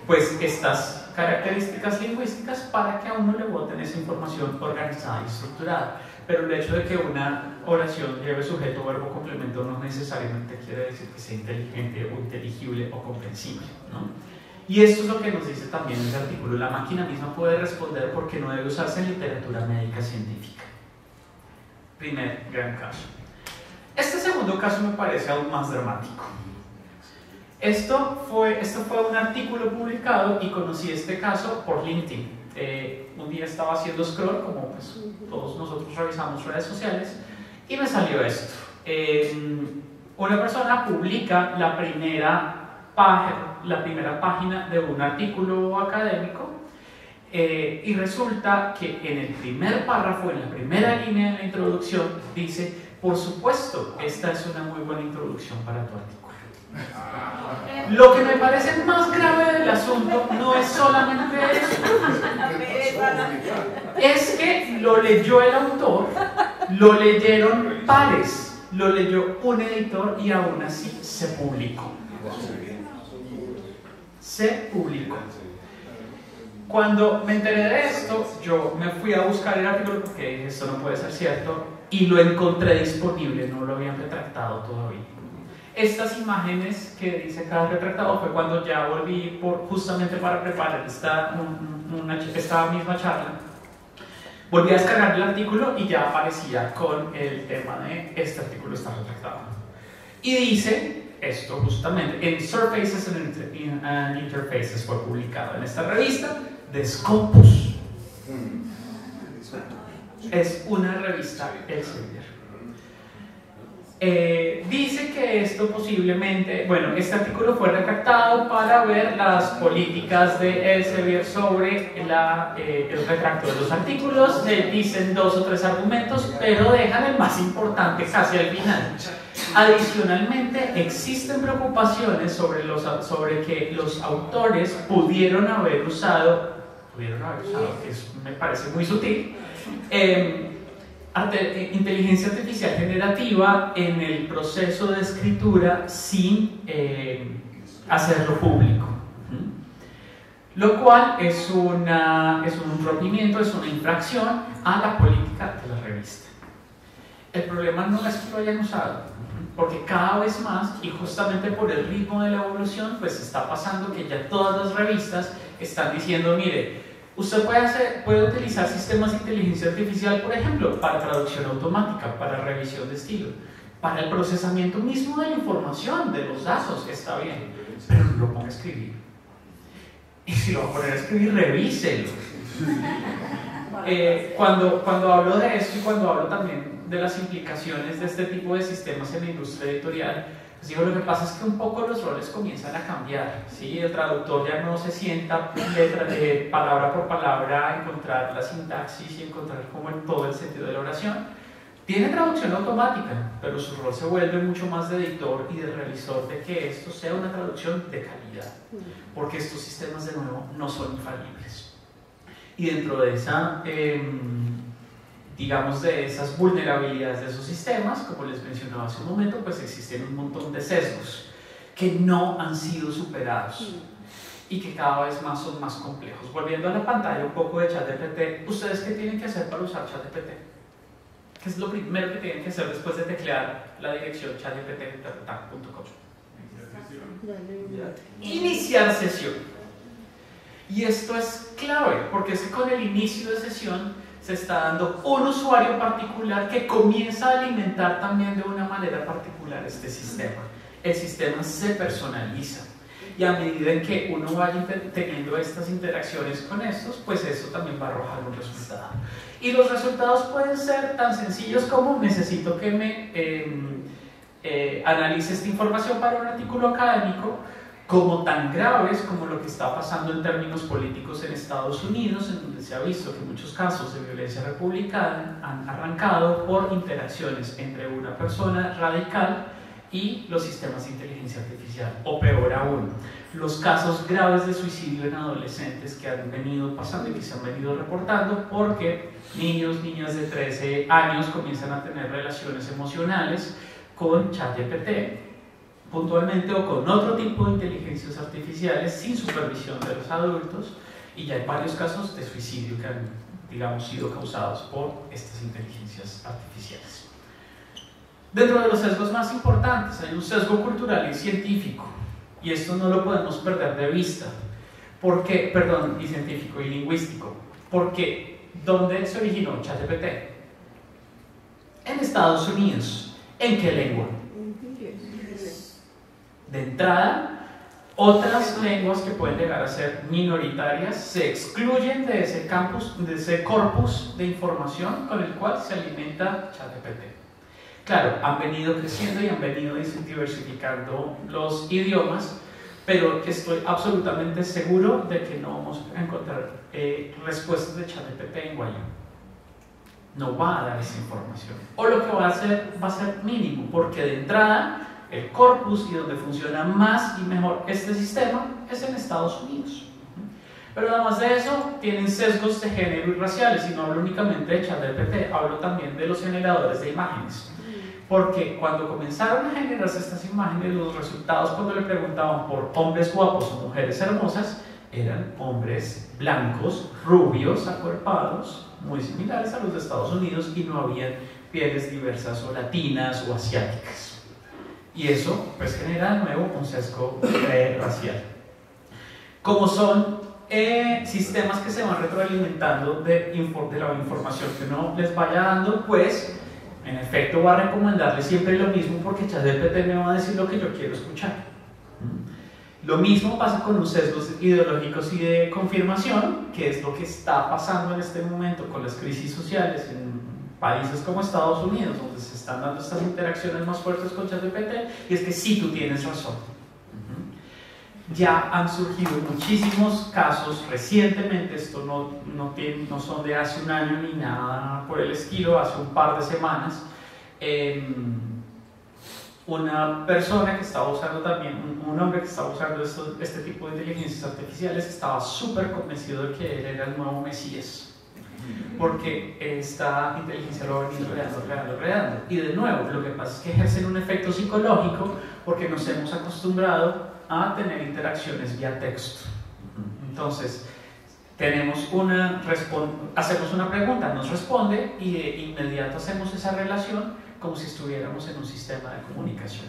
pues, estas características lingüísticas para que a uno le boten esa información organizada y estructurada. Pero el hecho de que una oración lleve sujeto, verbo, complemento no necesariamente quiere decir que sea inteligente o inteligible o comprensible, ¿no? Y esto es lo que nos dice también el artículo. La máquina misma puede responder porque no debe usarse en literatura médica científica. Primer gran caso. Este segundo caso me parece aún más dramático. Esto fue un artículo publicado y conocí este caso por LinkedIn. Un día estaba haciendo scroll, como pues, todos nosotros revisamos redes sociales, y me salió esto. Una persona publica la primera página de un artículo académico y resulta que en el primer párrafo, en la primera línea de la introducción, dice: por supuesto, esta es una muy buena introducción para tu artículo. Lo que me parece más grave del asunto no es solamente eso, es que lo leyó el autor, lo leyeron pares, lo leyó un editor y aún así se publicó. Se publicó. Cuando me enteré de esto, yo me fui a buscar el artículo porque dije, esto no puede ser cierto, y lo encontré disponible, no lo habían retractado todavía. Estas imágenes que dice acá retractado fue cuando ya volví justamente para preparar esta misma charla. Volví a descargar el artículo y ya aparecía con el tema de este artículo está retractado. Y dice esto justamente, en Surfaces and Interfaces fue publicado en esta revista de Scopus. Es una revista Elsevier. Dice que esto posiblemente, bueno, este artículo fue retractado para ver las políticas de Elsevier sobre el retracto de los artículos. Dicen 2 o 3 argumentos, pero dejan el más importante casi al final. Adicionalmente, existen preocupaciones sobre que los autores pudieron haber usado, que me parece muy sutil, inteligencia artificial generativa en el proceso de escritura sin hacerlo público, lo cual es un rompimiento, es una infracción a la política de la revista. El problema no es que lo hayan usado, porque cada vez más, y justamente por el ritmo de la evolución, pues está pasando que ya todas las revistas están diciendo, mire, usted puede utilizar sistemas de inteligencia artificial, por ejemplo, para traducción automática, para revisión de estilo, para el procesamiento mismo de la información, de los datos, está bien, pero no lo ponga a escribir. Y si lo va a poner a escribir, revíselo. Cuando hablo de esto y cuando hablo también de las implicaciones de este tipo de sistemas en la industria editorial, pues digo, lo que pasa es que un poco los roles comienzan a cambiar, ¿sí? El traductor ya no se sienta palabra por palabra a encontrar la sintaxis y encontrar como en todo el sentido de la oración. Tiene traducción automática, pero su rol se vuelve mucho más de editor y de revisor de que esto sea una traducción de calidad, porque estos sistemas, de nuevo, no son infalibles. Y dentro de esa, digamos, de esas vulnerabilidades de esos sistemas, como les mencionaba hace un momento, pues existen un montón de sesgos que no han sido superados. y que cada vez más son más complejos. Volviendo a la pantalla un poco de ChatGPT, ¿ustedes qué tienen que hacer para usar ChatGPT? ¿Qué es lo primero que tienen que hacer después de teclear la dirección chatgpt.com? Iniciar sesión. Y esto es clave, porque es que con el inicio de sesión se está dando un usuario particular que comienza a alimentar también de una manera particular este sistema. El sistema se personaliza. Y a medida en que uno vaya teniendo estas interacciones con estos, pues eso también va a arrojar un resultado. Y los resultados pueden ser tan sencillos como: necesito que me analice esta información para un artículo académico, como tan graves como lo que está pasando en términos políticos en Estados Unidos, en donde se ha visto que muchos casos de violencia republicana han arrancado por interacciones entre una persona radical y los sistemas de inteligencia artificial, o peor aún, los casos graves de suicidio en adolescentes que han venido pasando y que se han venido reportando porque niños, niñas de 13 años comienzan a tener relaciones emocionales con ChatGPT puntualmente o con otro tipo de inteligencias artificiales sin supervisión de los adultos, y ya hay varios casos de suicidio que han, digamos, sido causados por estas inteligencias artificiales. Dentro de los sesgos más importantes hay un sesgo cultural y científico, y esto no lo podemos perder de vista. ¿Por qué? Perdón, y científico y lingüístico. Porque ¿dónde se originó ChatGPT? En Estados Unidos. ¿En qué lengua? De entrada, otras lenguas que pueden llegar a ser minoritarias se excluyen de ese campus, de ese corpus de información con el cual se alimenta ChatGPT. Claro, han venido creciendo y han venido diversificando los idiomas, pero estoy absolutamente seguro de que no vamos a encontrar respuestas de ChatGPT en guayú. No va a dar esa información. O lo que va a ser mínimo, porque de entrada el corpus y donde funciona más y mejor este sistema es en Estados Unidos. Pero además de eso, tienen sesgos de género y raciales, y no hablo únicamente de ChatGPT, hablo también de los generadores de imágenes. Porque cuando comenzaron a generarse estas imágenes, los resultados cuando le preguntaban por hombres guapos o mujeres hermosas, eran hombres blancos, rubios, acuerpados, muy similares a los de Estados Unidos, y no habían pieles diversas o latinas o asiáticas. Y eso pues genera de nuevo un sesgo racial. Como son sistemas que se van retroalimentando de la información que uno les vaya dando, pues en efecto va a recomendarle siempre lo mismo, porque ChatGPT me va a decir lo que yo quiero escuchar. Lo mismo pasa con los sesgos ideológicos y de confirmación, que es lo que está pasando en este momento con las crisis sociales en países como Estados Unidos, donde se están dando estas interacciones más fuertes con ChatGPT, y es que sí, tú tienes razón. Ya han surgido muchísimos casos recientemente, esto no son de hace un año ni nada por el estilo, hace un par de semanas, una persona que estaba usando también, un hombre que estaba usando este tipo de inteligencias artificiales, estaba súper convencido de que él era el nuevo Mesías, porque esta inteligencia lo ha venido creando. Y de nuevo, lo que pasa es que ejercen un efecto psicológico porque nos hemos acostumbrado a tener interacciones vía texto. Entonces, hacemos una pregunta, nos responde, y de inmediato hacemos esa relación como si estuviéramos en un sistema de comunicación.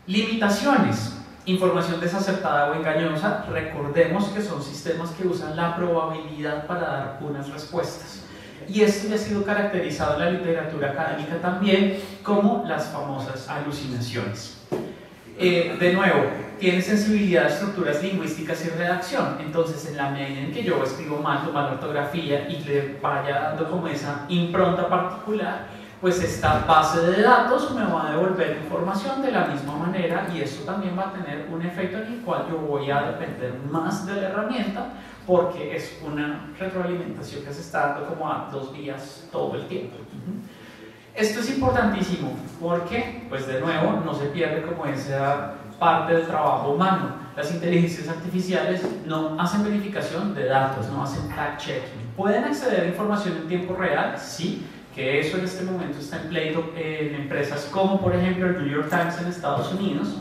Limitaciones. Información desacertada o engañosa. Recordemos que son sistemas que usan la probabilidad para dar unas respuestas. Y esto ya ha sido caracterizado en la literatura académica también como las famosas alucinaciones. De nuevo, tiene sensibilidad a estructuras lingüísticas y redacción. Entonces, en la medida en que yo escribo mal o mala ortografía y le vaya dando como esa impronta particular, pues esta base de datos me va a devolver información de la misma manera, y eso también va a tener un efecto en el cual yo voy a depender más de la herramienta, porque es una retroalimentación que se está dando como a 2 vías todo el tiempo. Esto es importantísimo porque, pues de nuevo, no se pierde como esa parte del trabajo humano. Las inteligencias artificiales no hacen verificación de datos, no hacen fact-checking. ¿Pueden acceder a información en tiempo real? Sí, que eso en este momento está empleado en empresas como por ejemplo el New York Times en Estados Unidos,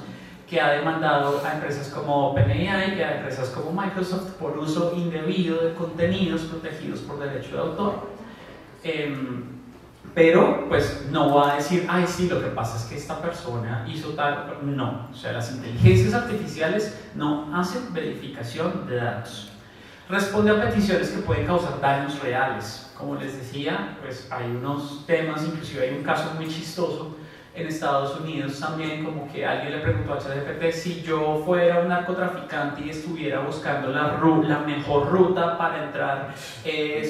que ha demandado a empresas como OpenAI y a empresas como Microsoft por uso indebido de contenidos protegidos por derecho de autor. Pero pues no va a decir, ay sí, lo que pasa es que esta persona hizo tal. No, o sea, las inteligencias artificiales no hacen verificación de datos. Responde a peticiones que pueden causar daños reales. Como les decía, pues hay unos temas, inclusive hay un caso muy chistoso en Estados Unidos también, como que alguien le preguntó a ChatGPT si yo fuera un narcotraficante y estuviera buscando la mejor ruta para entrar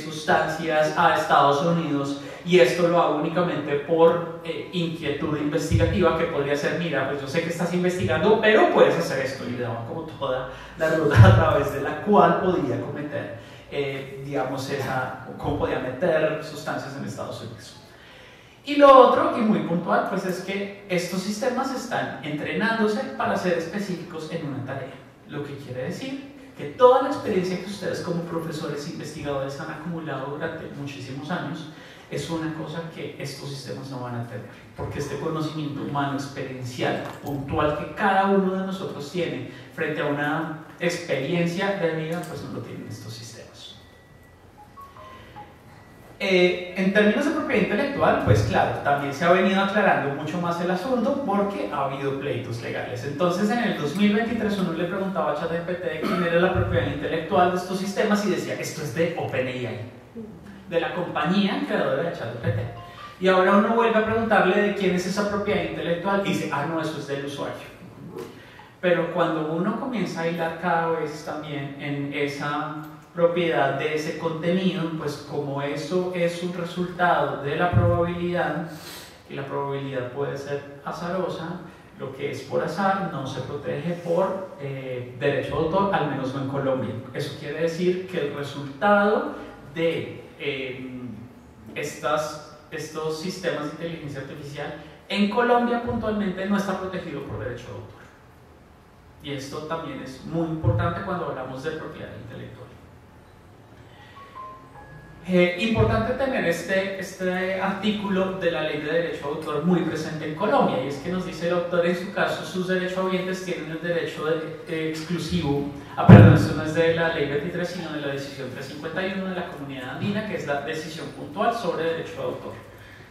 sustancias a Estados Unidos, y esto lo hago únicamente por inquietud investigativa, que podría ser, mira, pues yo sé que estás investigando, pero puedes hacer esto, y le daban como toda la ruta a través de la cual podía cometer, digamos, cómo podía meter sustancias en Estados Unidos. Y lo otro, y muy puntual, pues es que estos sistemas están entrenándose para ser específicos en una tarea. Lo que quiere decir que toda la experiencia que ustedes como profesores e investigadores han acumulado durante muchísimos años es una cosa que estos sistemas no van a tener, porque este conocimiento humano experiencial, puntual, que cada uno de nosotros tiene frente a una experiencia de vida, pues no lo tienen estos sistemas. En términos de propiedad intelectual, pues claro, también se ha venido aclarando mucho más el asunto porque ha habido pleitos legales. Entonces en el 2023 uno le preguntaba a ChatGPT de quién era la propiedad intelectual de estos sistemas y decía, esto es de OpenAI, de la compañía creadora de ChatGPT. Y ahora uno vuelve a preguntarle de quién es esa propiedad intelectual y dice, ah no, eso es del usuario. Pero cuando uno comienza a hilar cada vez también en esa propiedad de ese contenido, pues como eso es un resultado de la probabilidad, y la probabilidad puede ser azarosa, lo que es por azar no se protege por derecho de autor, al menos no en Colombia. Eso quiere decir que el resultado de estos sistemas de inteligencia artificial en Colombia puntualmente no está protegido por derecho de autor. Y esto también es muy importante cuando hablamos de propiedad intelectual. Importante tener este artículo de la ley de derecho de autor muy presente en Colombia, y es que nos dice el autor, en su caso, sus derechohabientes tienen el derecho exclusivo, perdón, esto no es de la ley 23, sino de la decisión 351 de la Comunidad Andina, que es la decisión puntual sobre derecho de autor.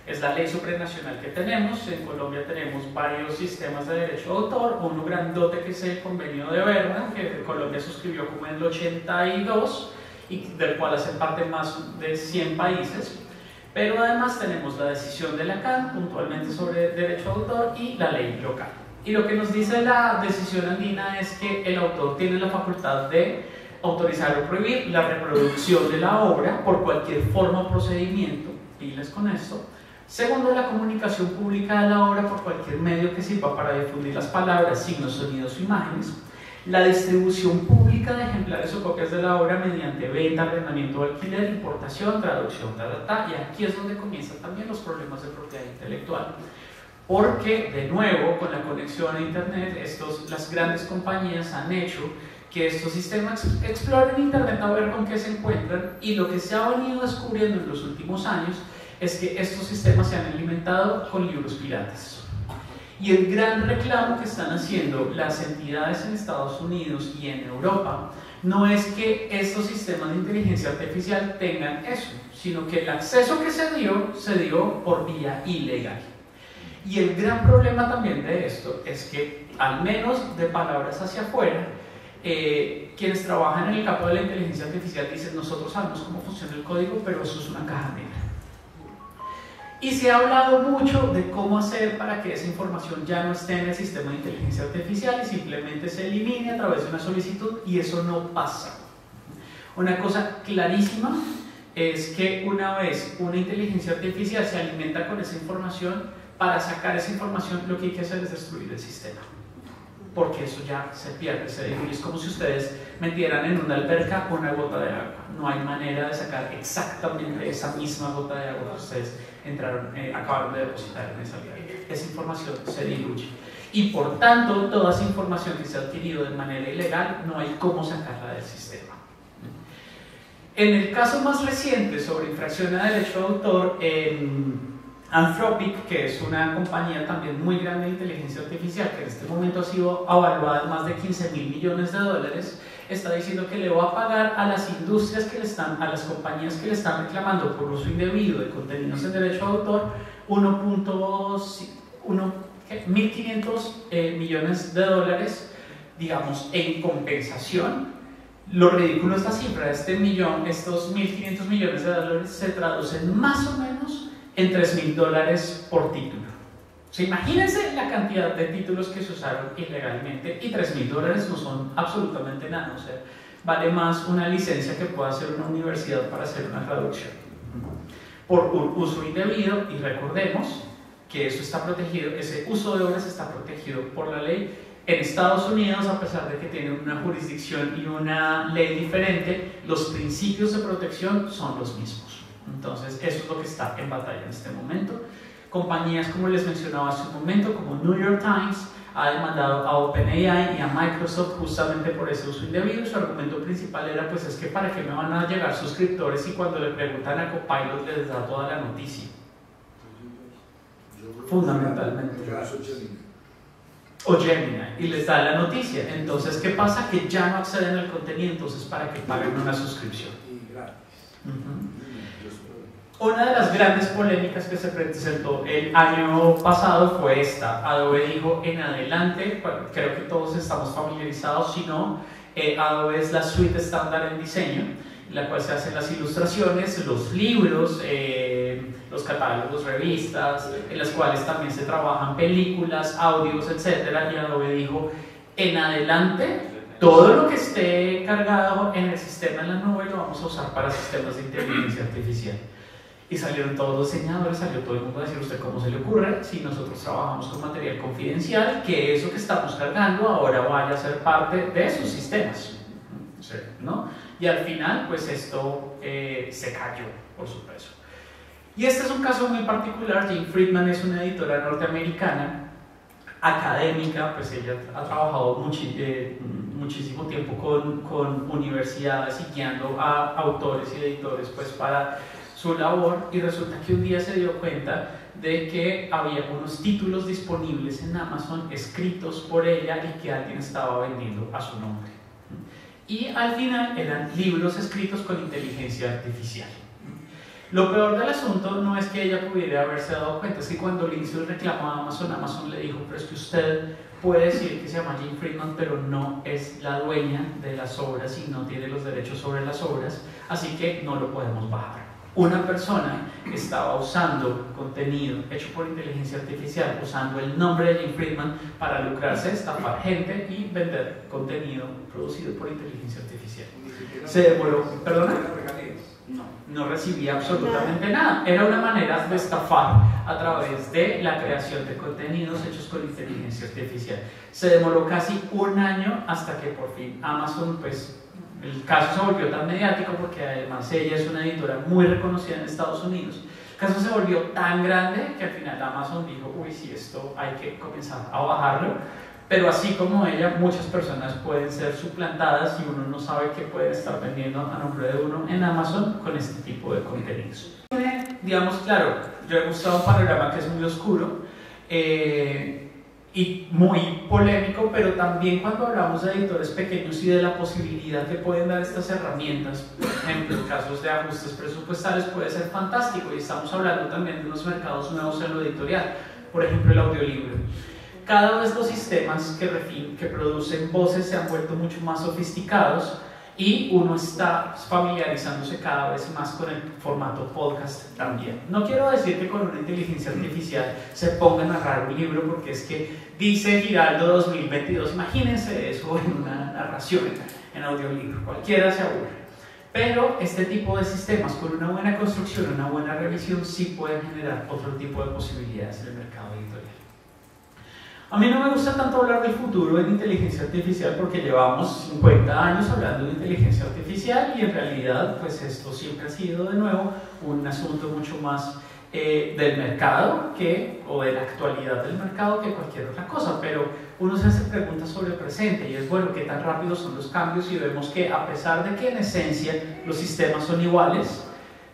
Es la ley supranacional que tenemos. En Colombia tenemos varios sistemas de derecho de autor, uno grandote que es el Convenio de Berna, que Colombia suscribió como en el 82, y del cual hacen parte más de 100 países, pero además tenemos la decisión de la CAN puntualmente sobre derecho de autor y la ley local. Y lo que nos dice la decisión andina es que el autor tiene la facultad de autorizar o prohibir la reproducción de la obra por cualquier forma o procedimiento, pilas con esto. Segundo, la comunicación pública de la obra por cualquier medio que sirva para difundir las palabras, signos, sonidos o imágenes. La distribución pública de ejemplares o copias de la obra mediante venta, arrendamiento o alquiler, importación, traducción, y aquí es donde comienzan también los problemas de propiedad intelectual. Porque, de nuevo, con la conexión a Internet, las grandes compañías han hecho que estos sistemas exploren Internet a ver con qué se encuentran, y lo que se ha venido descubriendo en los últimos años es que estos sistemas se han alimentado con libros piratas. Y el gran reclamo que están haciendo las entidades en Estados Unidos y en Europa no es que estos sistemas de inteligencia artificial tengan eso, sino que el acceso que se dio por vía ilegal. Y el gran problema también de esto es que, al menos de palabras hacia afuera, quienes trabajan en el campo de la inteligencia artificial dicen, nosotros sabemos cómo funciona el código, pero eso es una caja negra. Y se ha hablado mucho de cómo hacer para que esa información ya no esté en el sistema de inteligencia artificial y simplemente se elimine a través de una solicitud, y eso no pasa. Una cosa clarísima es que una vez una inteligencia artificial se alimenta con esa información, para sacar esa información lo que hay que hacer es destruir el sistema, porque eso ya se pierde, se diluye. Es como si ustedes metieran en una alberca una gota de agua. No hay manera de sacar exactamente esa misma gota de agua que ustedes acabaron de depositar en esa alberca. Esa información se diluye. Y por tanto, toda esa información que se ha adquirido de manera ilegal, no hay cómo sacarla del sistema. En el caso más reciente sobre infracción a derecho de autor, Anthropic, que es una compañía también muy grande de inteligencia artificial, que en este momento ha sido evaluada en más de 15.000 millones de dólares, está diciendo que le va a pagar a las industrias que le están, a las compañías que le están reclamando por uso indebido de contenidos en derecho de autor 1.500 millones de dólares, digamos, en compensación. Lo ridículo de esta cifra, estos 1.500 millones de dólares se traducen más o menos en $3.000 por título. O sea, imagínense la cantidad de títulos que se usaron ilegalmente, y $3.000 no son absolutamente nada. O sea, vale más una licencia que pueda hacer una universidad para hacer una traducción por un uso indebido. Y recordemos que eso está protegido, ese uso de obras está protegido por la ley. En Estados Unidos, a pesar de que tienen una jurisdicción y una ley diferente, los principios de protección son los mismos. Entonces, eso es lo que está en batalla en este momento. Compañías, como les mencionaba hace un momento, como New York Times, ha demandado a OpenAI y a Microsoft justamente por ese uso indebido. Su argumento principal era, pues es que para qué me van a llegar suscriptores y cuando le preguntan a Copilot les da toda la noticia. Fundamentalmente. O Gemini, y les da la noticia. Entonces, ¿qué pasa? Que ya no acceden al contenido, entonces ¿para qué paguen una suscripción? Una de las grandes polémicas que se presentó el año pasado fue esta. Adobe dijo en adelante, creo que todos estamos familiarizados, si no, Adobe es la suite estándar en diseño, en la cual se hacen las ilustraciones, los libros, los catálogos, revistas, en las cuales también se trabajan películas, audios, etc. Y Adobe dijo, en adelante, todo lo que esté cargado en el sistema en la nube lo vamos a usar para sistemas de inteligencia artificial. Y salieron todos los diseñadores, salió todo el mundo a decir, ¿usted cómo se le ocurre? Si nosotros trabajamos con material confidencial, que eso que estamos cargando ahora vaya a ser parte de sus sistemas, ¿no? Y al final, pues esto se cayó por su peso. Y este es un caso muy particular. Jane Friedman es una editora norteamericana, académica, pues ella ha trabajado muchísimo tiempo con universidades y guiando a autores y editores pues para su labor, y resulta que un día se dio cuenta de que había unos títulos disponibles en Amazon escritos por ella y que alguien estaba vendiendo a su nombre. Y al final eran libros escritos con inteligencia artificial. Lo peor del asunto no es que ella pudiera haberse dado cuenta, es que cuando le hizo el reclamo a Amazon, Amazon le dijo, pero es que usted puede decir que se llama Jane Friedman, pero no es la dueña de las obras y no tiene los derechos sobre las obras, así que no lo podemos bajar. Una persona estaba usando contenido hecho por inteligencia artificial, usando el nombre de Jane Friedman para lucrarse, estafar gente y vender contenido producido por inteligencia artificial. Se demoró, ¿perdona? No recibía absolutamente nada. Era una manera de estafar a través de la creación de contenidos hechos con inteligencia artificial. Se demoró casi un año hasta que por fin Amazon, pues, el caso se volvió tan mediático porque además ella es una editora muy reconocida en Estados Unidos. El caso se volvió tan grande que al final Amazon dijo, uy, sí, esto hay que comenzar a bajarlo. Pero así como ella, muchas personas pueden ser suplantadas y uno no sabe qué puede estar vendiendo a nombre de uno en Amazon con este tipo de contenidos. Digamos, claro, yo he mostrado un panorama que es muy oscuro y muy polémico, pero también cuando hablamos de editores pequeños y de la posibilidad que pueden dar estas herramientas, por ejemplo, en casos de ajustes presupuestales puede ser fantástico, y estamos hablando también de unos mercados nuevos en lo editorial, por ejemplo el audiolibro. Cada vez los sistemas que producen voces se han vuelto mucho más sofisticados y uno está familiarizándose cada vez más con el formato podcast también. No quiero decir que con una inteligencia artificial se ponga a narrar un libro, porque es que dice Giraldo 2022, imagínense eso en una narración, en audiolibro, cualquiera se aburre. Pero este tipo de sistemas con una buena construcción, una buena revisión, sí pueden generar otro tipo de posibilidades en el mercado editorial. A mí no me gusta tanto hablar del futuro en inteligencia artificial porque llevamos 50 años hablando de inteligencia artificial y en realidad pues esto siempre ha sido de nuevo un asunto mucho más del mercado o de la actualidad del mercado que cualquier otra cosa, pero uno se hace preguntas sobre el presente y es bueno, ¿qué tan rápidos son los cambios? Y vemos que a pesar de que en esencia los sistemas son iguales,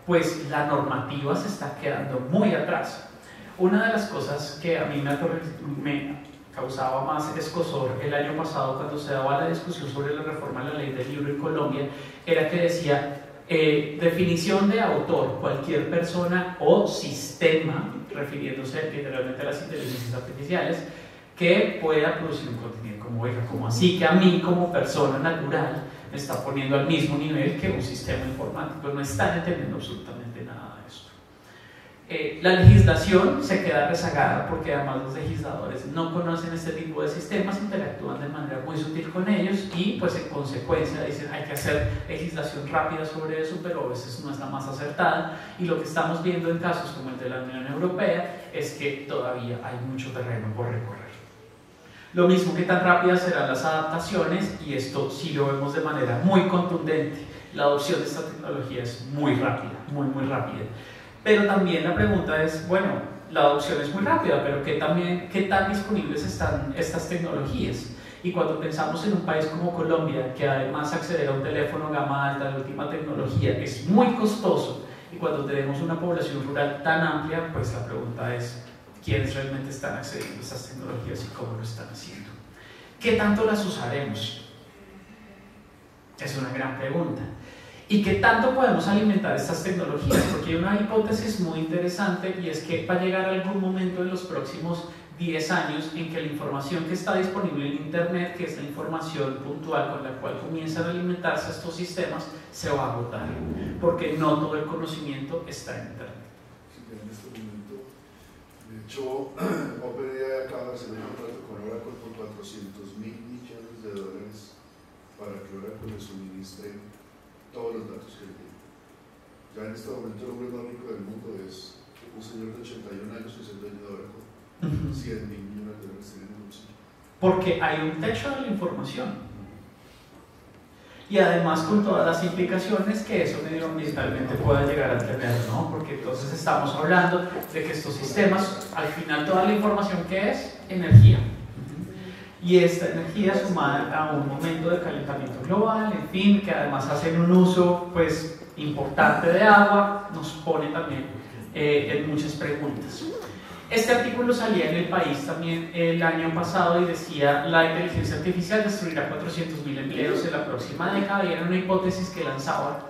pues la normativa se está quedando muy atrás. Una de las cosas que a mí me causaba más escozor el año pasado cuando se daba la discusión sobre la reforma de la ley del libro en Colombia era que decía definición de autor, cualquier persona o sistema, refiriéndose literalmente a las inteligencias artificiales, que pueda producir un contenido. Como, oiga, como así que a mí como persona natural me está poniendo al mismo nivel que un sistema informático? No están entendiendo absolutamente nada de esto. La legislación se queda rezagada porque además los legisladores no conocen este tipo de sistemas, interactúan de manera muy sutil con ellos y pues en consecuencia dicen hay que hacer legislación rápida sobre eso, pero a veces no está más acertada, y lo que estamos viendo en casos como el de la Unión Europea es que todavía hay mucho terreno por recorrer. Lo mismo que tan rápidas serán las adaptaciones, y esto sí lo vemos de manera muy contundente. La adopción de esta tecnología es muy rápida, muy rápida. Pero también la pregunta es, bueno, la adopción es muy rápida, pero ¿qué tan disponibles están estas tecnologías? Y cuando pensamos en un país como Colombia, que además acceder a un teléfono gama alta de última tecnología es muy costoso, y cuando tenemos una población rural tan amplia, pues la pregunta es, ¿quiénes realmente están accediendo a estas tecnologías y cómo lo están haciendo? ¿Qué tanto las usaremos? Es una gran pregunta. ¿Y qué tanto podemos alimentar estas tecnologías? Porque hay una hipótesis muy interesante, y es que va a llegar algún momento en los próximos 10 años en que la información que está disponible en Internet, que es la información puntual con la cual comienzan a alimentarse estos sistemas, se va a agotar, porque no todo el conocimiento está en Internet. En este momento, de hecho, OpenAI acaba de hacer un contrato con Oracle por $400 mil millones para que Oracle le suministre todos los datos que tiene. Ya en este momento el hombre más rico del mundo es un señor de 81 años que es el dueño de Oracle. 100 mil millones de dólares tiene en el bolsillo. Porque hay un techo de la información. Y además con todas las implicaciones que eso medioambientalmente pueda llegar a tener, ¿no? Porque entonces estamos hablando de que estos sistemas, al final toda la información que es energía. Y esta energía sumada a un momento de calentamiento global, en fin, que además hacen un uso pues importante de agua, nos pone también en muchas preguntas. Este artículo salía en El País también el año pasado y decía: la inteligencia artificial destruirá 400.000 empleos en la próxima década, y era una hipótesis que lanzaba.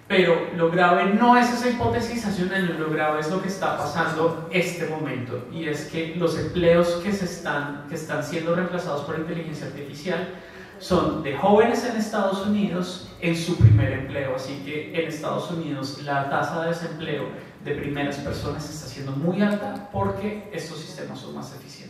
Pero lo grave no es esa hipótesis hace un año, lo grave es lo que está pasando este momento, y es que los empleos que están siendo reemplazados por inteligencia artificial son de jóvenes en Estados Unidos en su primer empleo. Así que en Estados Unidos la tasa de desempleo de primeras personas está siendo muy alta porque estos sistemas son más eficientes.